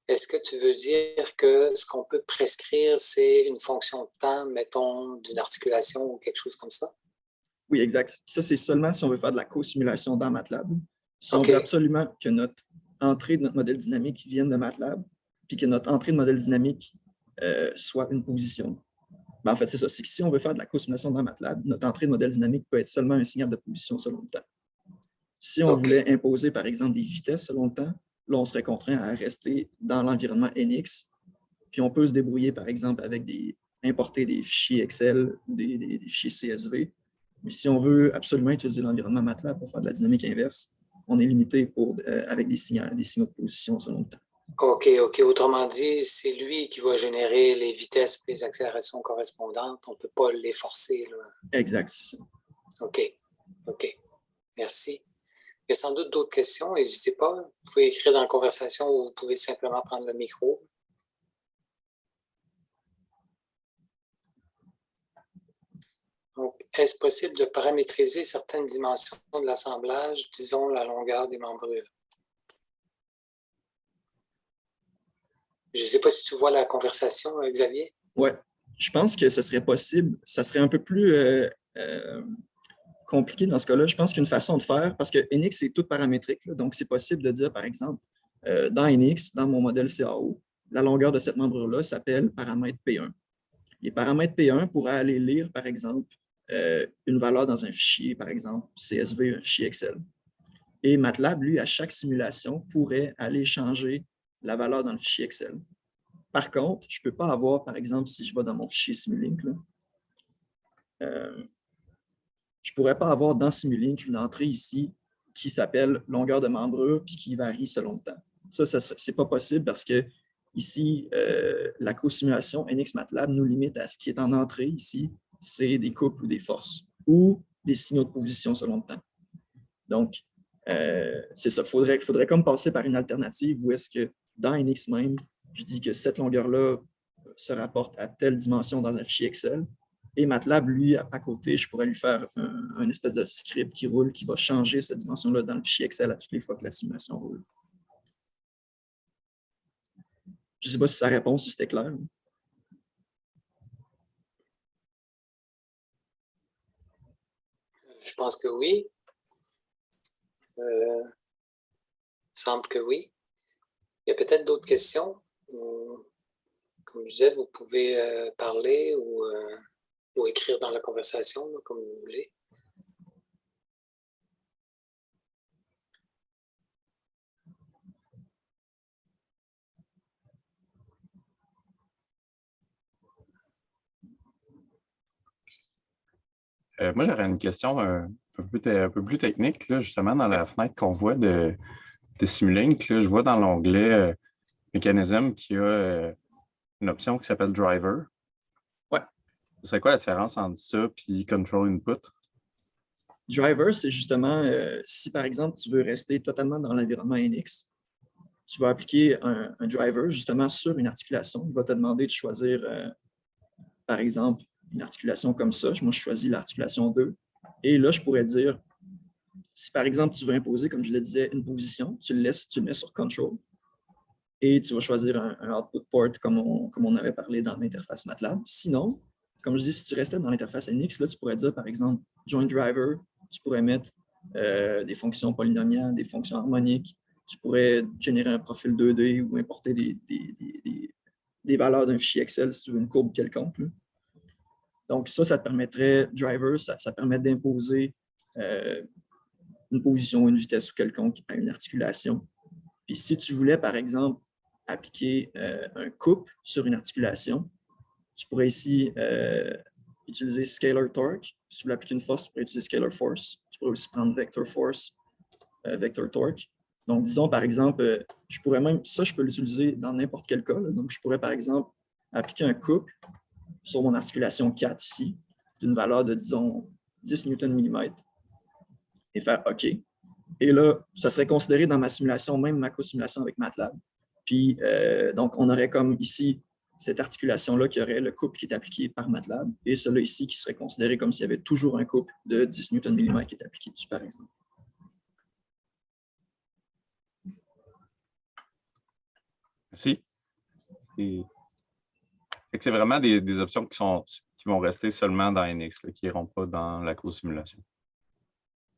Est-ce que tu veux dire que ce qu'on peut prescrire, c'est une fonction de temps, mettons, d'une articulation ou quelque chose comme ça? Oui, exact. Ça, c'est seulement si on veut faire de la co-simulation dans MATLAB. Si on OK. veut absolument que notre entrée de notre modèle dynamique vienne de MATLAB, puis que notre entrée de modèle dynamique soit une position, Ben, en fait, c'est ça. C'est que si on veut faire de la co-simulation dans MATLAB, notre entrée de modèle dynamique peut être seulement un signal de position selon le temps. Si on voulait imposer, par exemple, des vitesses selon le temps, là, on serait contraint à rester dans l'environnement NX. Puis on peut se débrouiller, par exemple, avec importer des fichiers Excel ou des fichiers CSV. Mais si on veut absolument utiliser l'environnement MATLAB pour faire de la dynamique inverse, on est limité avec des signaux de position selon le temps. OK. Autrement dit, c'est lui qui va générer les vitesses et les accélérations correspondantes. On ne peut pas les forcer, là. Exact, c'est ça. OK. Merci. Il y a sans doute d'autres questions. N'hésitez pas. Vous pouvez écrire dans la conversation ou vous pouvez simplement prendre le micro. Donc, est-ce possible de paramétriser certaines dimensions de l'assemblage, disons la longueur des membrures? Je ne sais pas si tu vois la conversation, Xavier. Oui, je pense que ce serait possible. Ça serait un peu plus compliqué dans ce cas-là. Je pense qu'une façon de faire, parce que NX, c'est tout paramétrique, là, donc c'est possible de dire, par exemple, dans NX, dans mon modèle CAO, la longueur de cette membrure-là s'appelle paramètre P1. Les paramètres P1 pourraient aller lire, par exemple, une valeur dans un fichier, par exemple, CSV, un fichier Excel. Et MATLAB, lui, à chaque simulation, pourrait aller changer la valeur dans le fichier Excel. Par contre, je ne peux pas avoir, par exemple, si je vais dans mon fichier Simulink, là, je ne pourrais pas avoir dans Simulink une entrée ici qui s'appelle longueur de membrure puis qui varie selon le temps. Ça ce n'est pas possible parce que ici, la co-simulation NX MATLAB nous limite à ce qui est en entrée ici, c'est des couples ou des forces ou des signaux de position selon le temps. Donc, c'est ça. Il faudrait comme passer par une alternative où est-ce que dans NX même, je dis que cette longueur-là se rapporte à telle dimension dans un fichier Excel. Et MATLAB, lui, à côté, je pourrais lui faire un espèce de script qui roule, qui va changer cette dimension-là dans le fichier Excel à toutes les fois que la simulation roule. Je ne sais pas si ça répond, si c'était clair. Je pense que oui. Il semble que oui. Il y a peut-être d'autres questions. Comme je disais, vous pouvez parler ou écrire dans la conversation, là, comme vous voulez. Moi, j'aurais une question un peu plus technique, là, justement, dans la fenêtre qu'on voit de Simulink. Là, je vois dans l'onglet Mécanisme qu'il y a une option qui s'appelle Driver. Ouais. Ce serait quoi la différence entre ça et Control Input? Driver, c'est justement si, par exemple, tu veux rester totalement dans l'environnement NX, tu vas appliquer un driver justement sur une articulation. Il va te demander de choisir, par exemple, une articulation comme ça. Moi, je choisis l'articulation 2. Et là, je pourrais dire, si par exemple, tu veux imposer, comme je le disais, une position, tu le mets sur Control. Et tu vas choisir un output port comme on avait parlé dans l'interface MATLAB. Sinon, comme je dis, si tu restais dans l'interface NX, là, tu pourrais dire, par exemple, join driver, tu pourrais mettre des fonctions polynomiales, des fonctions harmoniques, tu pourrais générer un profil 2D ou importer des valeurs d'un fichier Excel si tu veux une courbe quelconque. Là. Donc ça te permettrait, driver, ça permet d'imposer une position, une vitesse ou quelconque à une articulation. Puis si tu voulais, par exemple, appliquer un couple sur une articulation, tu pourrais ici utiliser scalar torque. Si tu voulais appliquer une force, tu pourrais utiliser scalar force. Tu pourrais aussi prendre vector force, vector torque. Donc, disons, par exemple, je peux l'utiliser dans n'importe quel cas. Là. Donc, je pourrais, par exemple, appliquer un couple sur mon articulation 4 ici, d'une valeur de, disons, 10 Nm et faire OK. Et là, ça serait considéré dans ma simulation, même ma co-simulation avec MATLAB. Puis, donc, on aurait comme ici cette articulation-là qui aurait le couple qui est appliqué par MATLAB et celui-là ici qui serait considéré comme s'il y avait toujours un couple de 10 Nm qui est appliqué dessus, par exemple. Merci. C'est vraiment des options qui vont rester seulement dans NX, là, qui n'iront pas dans la co-simulation.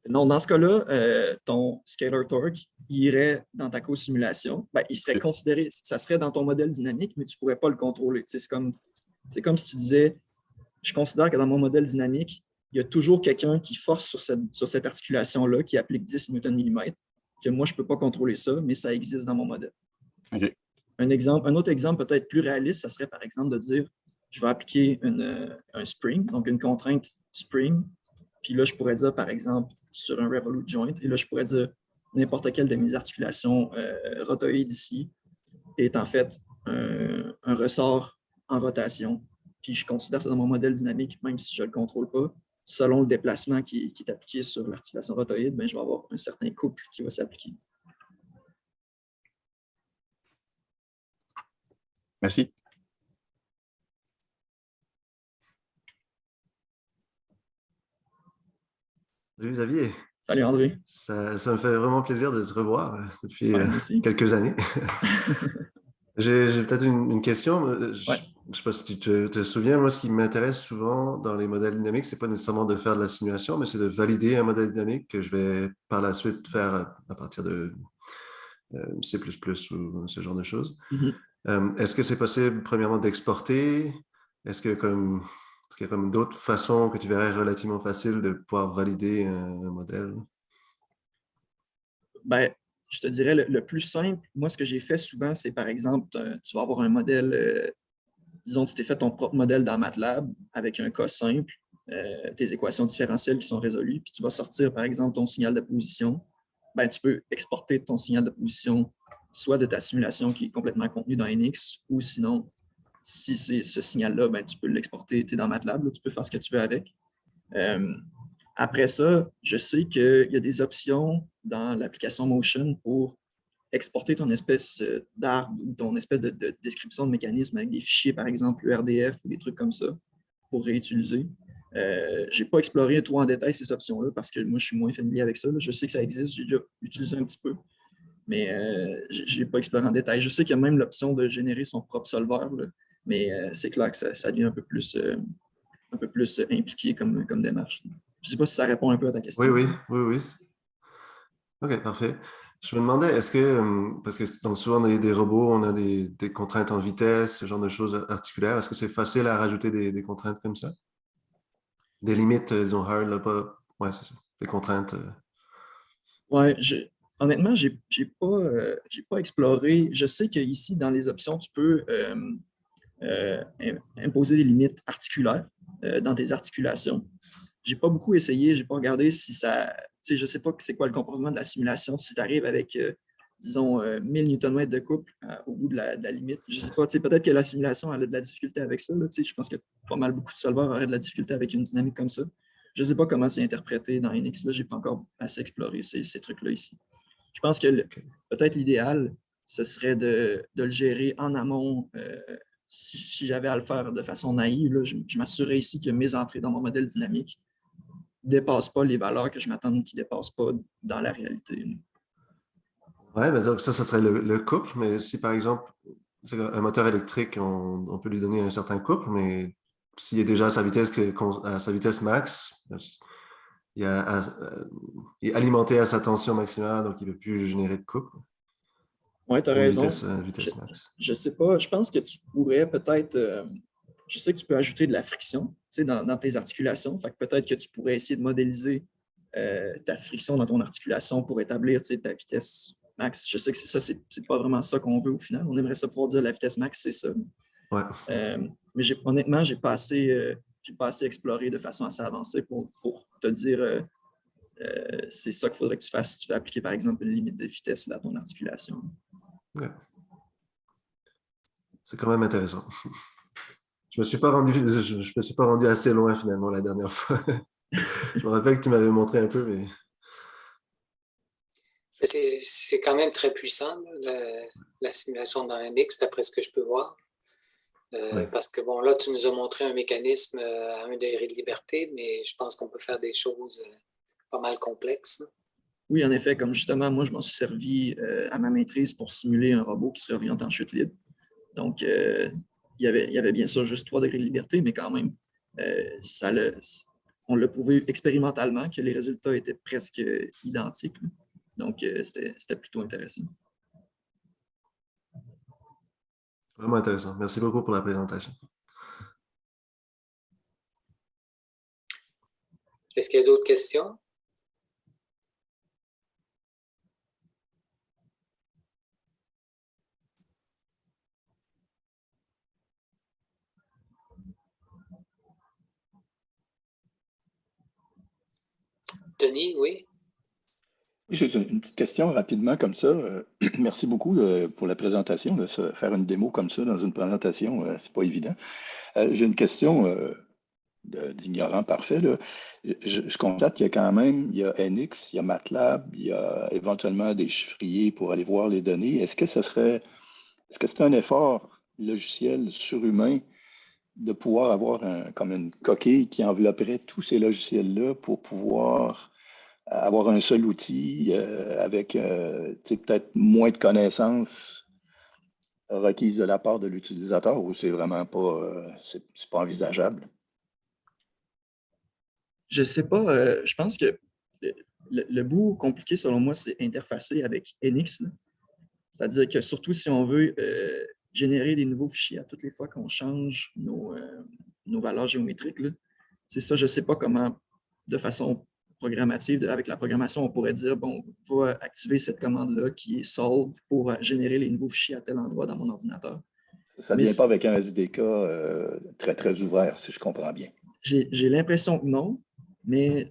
Non, dans ce cas-là, ton scalar torque irait dans ta co-simulation. Ben, il serait considéré, ça serait dans ton modèle dynamique, mais tu ne pourrais pas le contrôler. C'est comme si tu disais, je considère que dans mon modèle dynamique, il y a toujours quelqu'un qui force sur cette articulation-là, qui applique 10 Nm, que moi, je ne peux pas contrôler ça, mais ça existe dans mon modèle. OK. Un autre exemple peut-être plus réaliste, ça serait par exemple de dire, je vais appliquer un spring, donc une contrainte spring, puis là, je pourrais dire par exemple sur un revolute joint, et là, je pourrais dire n'importe quelle de mes articulations rotoïdes ici est en fait un ressort en rotation. Puis je considère ça dans mon modèle dynamique, même si je ne le contrôle pas. Selon le déplacement qui est appliqué sur l'articulation rotoïde, ben, je vais avoir un certain couple qui va s'appliquer. Merci. Salut Xavier. Salut André. Ça me fait vraiment plaisir de te revoir depuis quelques années. J'ai peut-être une question. Je ne sais pas si tu te souviens, moi, ce qui m'intéresse souvent dans les modèles dynamiques, ce n'est pas nécessairement de faire de la simulation, mais c'est de valider un modèle dynamique que je vais par la suite faire à partir de C++ ou ce genre de choses. Est-ce que c'est possible, premièrement, d'exporter? Est-ce qu'il y a comme d'autres façons que tu verrais relativement faciles de pouvoir valider un modèle? Ben, je te dirais le plus simple, moi, ce que j'ai fait souvent, c'est par exemple, tu vas avoir un modèle, disons, tu t'es fait ton propre modèle dans MATLAB avec un cas simple, tes équations différentielles qui sont résolues, puis tu vas sortir, par exemple, ton signal de position. Ben, tu peux exporter ton signal de position soit de ta simulation qui est complètement contenue dans NX, ou sinon, si c'est ce signal-là, ben, tu peux l'exporter, tu es dans MATLAB, là, tu peux faire ce que tu veux avec. Après ça, je sais qu'il y a des options dans l'application Motion pour exporter ton espèce d'arbre ou ton espèce de description de mécanisme avec des fichiers, par exemple, ERDF ou des trucs comme ça pour réutiliser. Je n'ai pas exploré trop en détail ces options-là parce que moi, je suis moins familier avec ça. Là. Je sais que ça existe, j'ai déjà utilisé un petit peu, mais je n'ai pas exploré en détail. Je sais qu'il y a même l'option de générer son propre solver, là, mais c'est clair que ça devient un peu plus impliqué comme démarche. Je ne sais pas si ça répond un peu à ta question. Oui. OK, parfait. Je me demandais, est-ce que, parce que donc souvent on a des robots, on a des contraintes en vitesse, ce genre de choses articulaires, est-ce que c'est facile à rajouter des contraintes comme ça? Des limites, disons, hard, là, pas... Ouais, c'est ça. Des contraintes. Ouais, honnêtement, je n'ai pas exploré. Je sais qu'ici, dans les options, tu peux imposer des limites articulaires dans tes articulations. Je n'ai pas beaucoup essayé, je n'ai pas regardé si ça. Tu sais, je ne sais pas c'est quoi le comportement de la simulation, si tu arrives avec, disons, 1000 Nm de couple au bout de la limite. Je ne sais pas, tu sais, peut-être que la simulation elle a de la difficulté avec ça. Là, tu sais, je pense que pas mal beaucoup de solveurs auraient de la difficulté avec une dynamique comme ça. Je ne sais pas comment c'est interprété dans NX. Là, je n'ai pas encore assez exploré ces trucs-là ici. Je pense que peut-être l'idéal, ce serait de le gérer en amont. Si j'avais à le faire de façon naïve, là, je m'assurerais ici que mes entrées dans mon modèle dynamique ne dépassent pas les valeurs que je m'attends qu'ils ne dépassent pas dans la réalité. Oui, mais ça serait le couple, mais si par exemple, un moteur électrique, on peut lui donner un certain couple, mais s'il est déjà à sa vitesse max, il est alimenté à sa tension maximale, donc il ne peut plus générer de couple. Oui, tu as raison. Vitesse max. Je ne sais pas. Je pense que tu pourrais peut-être. Je sais que tu peux ajouter de la friction dans tes articulations. Fait que peut-être que tu pourrais essayer de modéliser ta friction dans ton articulation pour établir ta vitesse max. Je sais que ça, c'est pas vraiment ça qu'on veut au final. On aimerait ça pouvoir dire la vitesse max, c'est ça. Ouais. Mais honnêtement, je n'ai pas assez exploré de façon assez avancée pour te dire c'est ça qu'il faudrait que tu fasses si tu veux appliquer, par exemple, une limite de vitesse dans ton articulation. Ouais. C'est quand même intéressant. Je me suis pas rendu assez loin finalement la dernière fois. Je me rappelle que tu m'avais montré un peu, mais... C'est quand même très puissant, la simulation dans NX, d'après ce que je peux voir. Oui. Parce que, bon, là, tu nous as montré un mécanisme à 1 degré de liberté, mais je pense qu'on peut faire des choses pas mal complexes. Oui, en effet, comme justement, moi, je m'en suis servi à ma maîtrise pour simuler un robot qui serait orienté en chute libre. Donc, il y avait bien sûr juste 3 degrés de liberté, mais quand même, on l'a prouvé expérimentalement que les résultats étaient presque identiques. Donc, c'était plutôt intéressant. Vraiment intéressant. Merci beaucoup pour la présentation. Est-ce qu'il y a d'autres questions? Denis, oui? J'ai une petite question rapidement comme ça. Merci beaucoup pour la présentation. Faire une démo comme ça dans une présentation, c'est pas évident. J'ai une question d'ignorant parfait. Là. Je constate qu'il y a quand même, il y a NX, il y a MATLAB, il y a éventuellement des chiffriers pour aller voir les données. Est-ce que c'est un effort logiciel surhumain de pouvoir avoir comme une coquille qui envelopperait tous ces logiciels-là pour pouvoir avoir un seul outil avec peut-être moins de connaissances requises de la part de l'utilisateur, ou c'est vraiment pas, c'est pas envisageable? Je sais pas, je pense que le bout compliqué, selon moi, c'est interfacer avec NX. C'est-à-dire que surtout si on veut générer des nouveaux fichiers à toutes les fois qu'on change nos valeurs géométriques, c'est ça, je ne sais pas comment, de façon programmative, avec la programmation, on pourrait dire, bon, on va activer cette commande-là qui est solve pour générer les nouveaux fichiers à tel endroit dans mon ordinateur. Ça ne vient pas avec un SDK très, très ouvert, si je comprends bien. J'ai l'impression que non, mais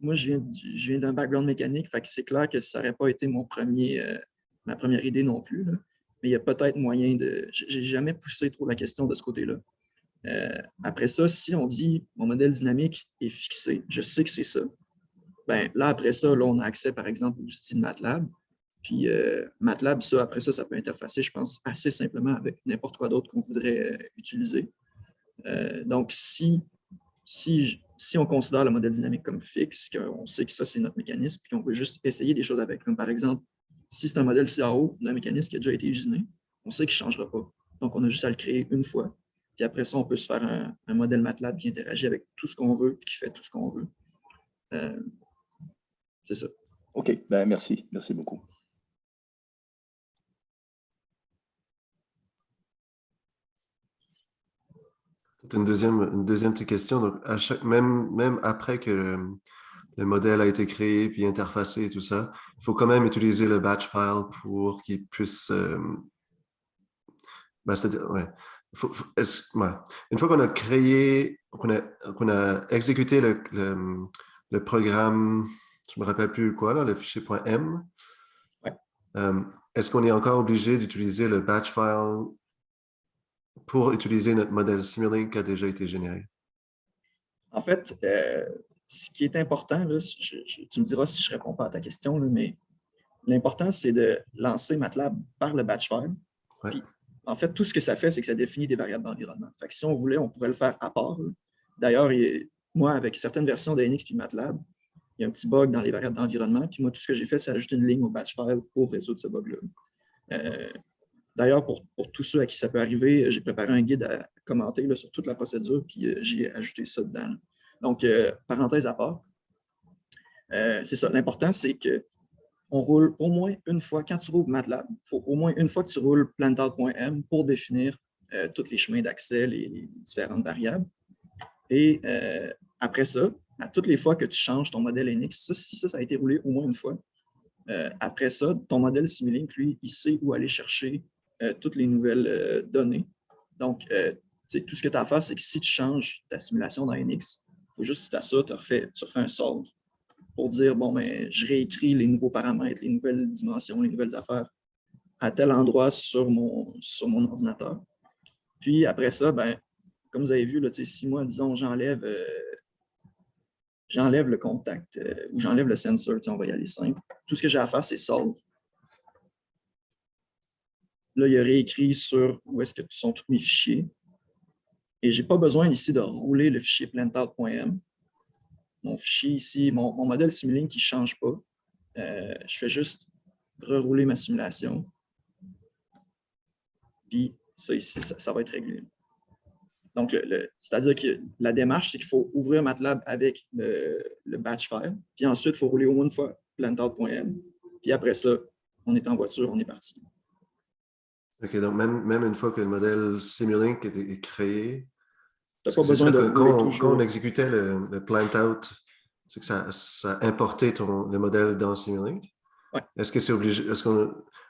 moi, je viens d'un background mécanique, fait que c'est clair que ça n'aurait pas été ma première idée non plus. Là. Mais il y a peut-être moyen de... J'ai jamais poussé trop la question de ce côté-là. Après ça, si on dit mon modèle dynamique est fixé, je sais que c'est ça. Ben, là, après ça, là, on a accès, par exemple, au style MATLAB. Puis MATLAB, ça, après ça, ça peut interfacer, je pense, assez simplement avec n'importe quoi d'autre qu'on voudrait utiliser. Donc, si on considère le modèle dynamique comme fixe, qu'on sait que ça, c'est notre mécanisme, puis qu'on veut juste essayer des choses avec, comme par exemple, si c'est un modèle CAO d'un mécanisme qui a déjà été usiné, on sait qu'il ne changera pas. Donc, on a juste à le créer une fois. Puis après ça, on peut se faire un modèle MATLAB qui interagit avec tout ce qu'on veut, puis qui fait tout ce qu'on veut. C'est ça. OK, ben merci. Merci beaucoup. Une deuxième petite question. Donc, même après que le modèle a été créé puis interfacé et tout ça, il faut quand même utiliser le batch file pour qu'il puisse... c'est-à-dire, ouais. Une fois qu'on a créé, qu'on a exécuté le programme, je ne me rappelle plus quoi, là, le fichier .m, ouais. Est-ce qu'on est encore obligé d'utiliser le batch file pour utiliser notre modèle Simulink qui a déjà été généré? En fait, ce qui est important, là, tu me diras si je ne réponds pas à ta question, là, mais l'important, c'est de lancer MATLAB par le batch file. Ouais. Puis, en fait, tout ce que ça fait, c'est que ça définit des variables d'environnement. Fait que si on voulait, on pourrait le faire à part. D'ailleurs, moi, avec certaines versions de NX et MATLAB, il y a un petit bug dans les variables d'environnement. Puis moi, tout ce que j'ai fait, c'est ajouter une ligne au batch file pour résoudre ce bug-là. D'ailleurs, pour tous ceux à qui ça peut arriver, j'ai préparé un guide à commenter là, sur toute la procédure, puis j'ai ajouté ça dedans. Donc, parenthèse à part, c'est ça. L'important, c'est qu'on roule au moins une fois, quand tu rouvres MATLAB, il faut au moins une fois que tu roules plantout.m pour définir tous les chemins d'accès, les différentes variables. Et après ça, à toutes les fois que tu changes ton modèle NX, si ça a été roulé au moins une fois, après ça, ton modèle Simulink, lui, il sait où aller chercher toutes les nouvelles données. Donc, tout ce que tu as à faire, c'est que si tu changes ta simulation dans NX, il faut juste, si tu as ça, tu refais un solve pour dire, bon, ben, je réécris les nouveaux paramètres, les nouvelles dimensions, les nouvelles affaires à tel endroit sur mon ordinateur. Puis après ça, ben, comme vous avez vu, là, si moi, disons, j'enlève le contact ou j'enlève le sensor, on va y aller simple. Tout ce que j'ai à faire, c'est solve. Là, il a réécrit sur où est-ce que sont tous mes fichiers. Et je n'ai pas besoin ici de rouler le fichier plantout.m. Mon fichier ici, mon modèle Simulink qui ne change pas. Je fais juste rerouler ma simulation. Puis ça ici, ça va être réglé. Donc, c'est-à-dire que la démarche, c'est qu'il faut ouvrir MATLAB avec le batch file, puis ensuite, il faut rouler au moins une fois plantout.m. Puis après ça, on est en voiture, on est parti. OK, donc même une fois que le modèle Simulink est créé, Tu n'as pas besoin de rouler toujours. Quand on exécutait le plant out, c'est que ça importait le modèle dans Simulink. Ouais. Est-ce que c'est obligé?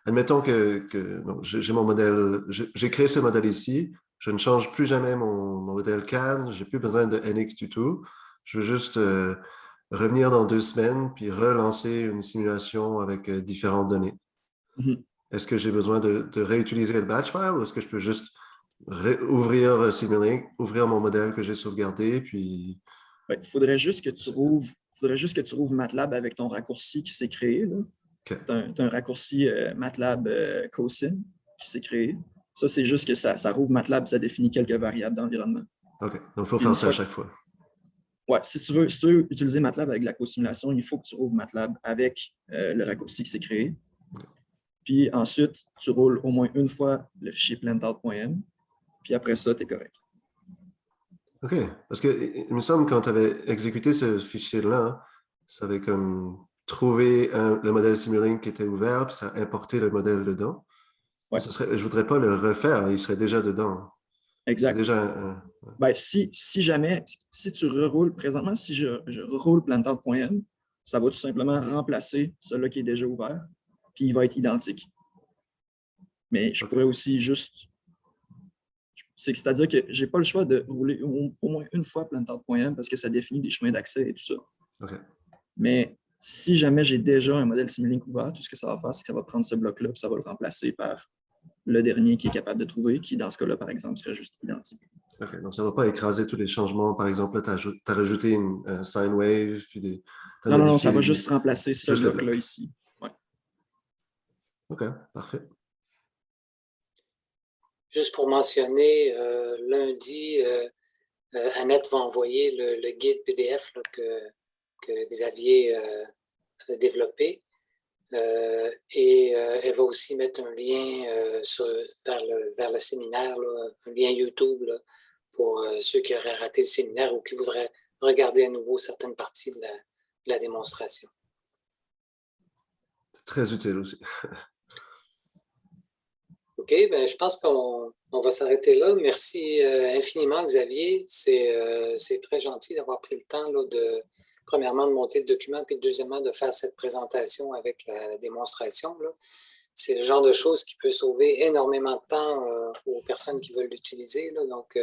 Admettons que j'ai mon modèle, j'ai créé ce modèle ici, je ne change plus jamais mon modèle CAD, je n'ai plus besoin de NX du tout. Je veux juste revenir dans 2 semaines puis relancer une simulation avec différentes données. Mm-hmm. Est-ce que j'ai besoin de réutiliser le batch file ou est-ce que je peux juste ouvrir Simulink, ouvrir mon modèle que j'ai sauvegardé, puis... Il faudrait juste que tu rouvres MATLAB avec ton raccourci qui s'est créé. Okay. Tu as un raccourci MATLAB Cosin qui s'est créé. Ça, c'est juste que ça rouvre MATLAB, ça définit quelques variables d'environnement. OK. Donc, il faut faire ça à chaque fois. Oui, si tu veux utiliser MATLAB avec la co-simulation, il faut que tu rouvres MATLAB avec le raccourci qui s'est créé. Okay. Puis ensuite, tu roules au moins une fois le fichier plantout.m. Puis après ça, tu es correct. OK. Parce que il me semble que quand tu avais exécuté ce fichier-là, ça avait comme trouvé le modèle Simulink qui était ouvert, puis ça a importé le modèle dedans. Ouais. Je ne voudrais pas le refaire, il serait déjà dedans. Exact. Si jamais, si tu reroules, présentement, si je reroule plantout.m, ça va tout simplement remplacer celui qui est déjà ouvert, puis il va être identique. Mais je pourrais aussi juste... C'est-à-dire que je n'ai pas le choix de rouler au moins une fois plantout.m parce que ça définit des chemins d'accès et tout ça. Okay. Mais si jamais j'ai déjà un modèle Simulink ouvert, tout ce que ça va faire, c'est que ça va prendre ce bloc-là et ça va le remplacer par le dernier qui est capable de trouver, qui dans ce cas-là, par exemple, serait juste identique. OK. Donc, ça ne va pas écraser tous les changements. Par exemple, tu as rajouté un sine wave, puis des... Non, ça va juste remplacer ce bloc-là ici. Ouais. OK, parfait. Juste pour mentionner, lundi, Annette va envoyer le guide PDF là, que Xavier a développé. Et elle va aussi mettre un lien vers le séminaire, là, un lien YouTube là, pour ceux qui auraient raté le séminaire ou qui voudraient regarder à nouveau certaines parties de la démonstration. C'est très utile aussi. OK, ben, je pense qu'on va s'arrêter là. Merci infiniment, Xavier. C'est très gentil d'avoir pris le temps là, premièrement, de monter le document, puis deuxièmement, de faire cette présentation avec la démonstration. C'est le genre de choses qui peut sauver énormément de temps aux personnes qui veulent l'utiliser. Donc,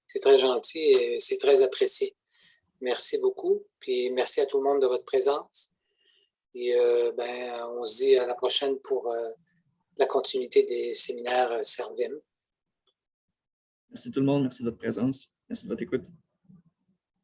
c'est très gentil et c'est très apprécié. Merci beaucoup, puis merci à tout le monde de votre présence. Et on se dit à la prochaine pour la continuité des séminaires Servim. Merci tout le monde, merci de votre présence, merci de votre écoute.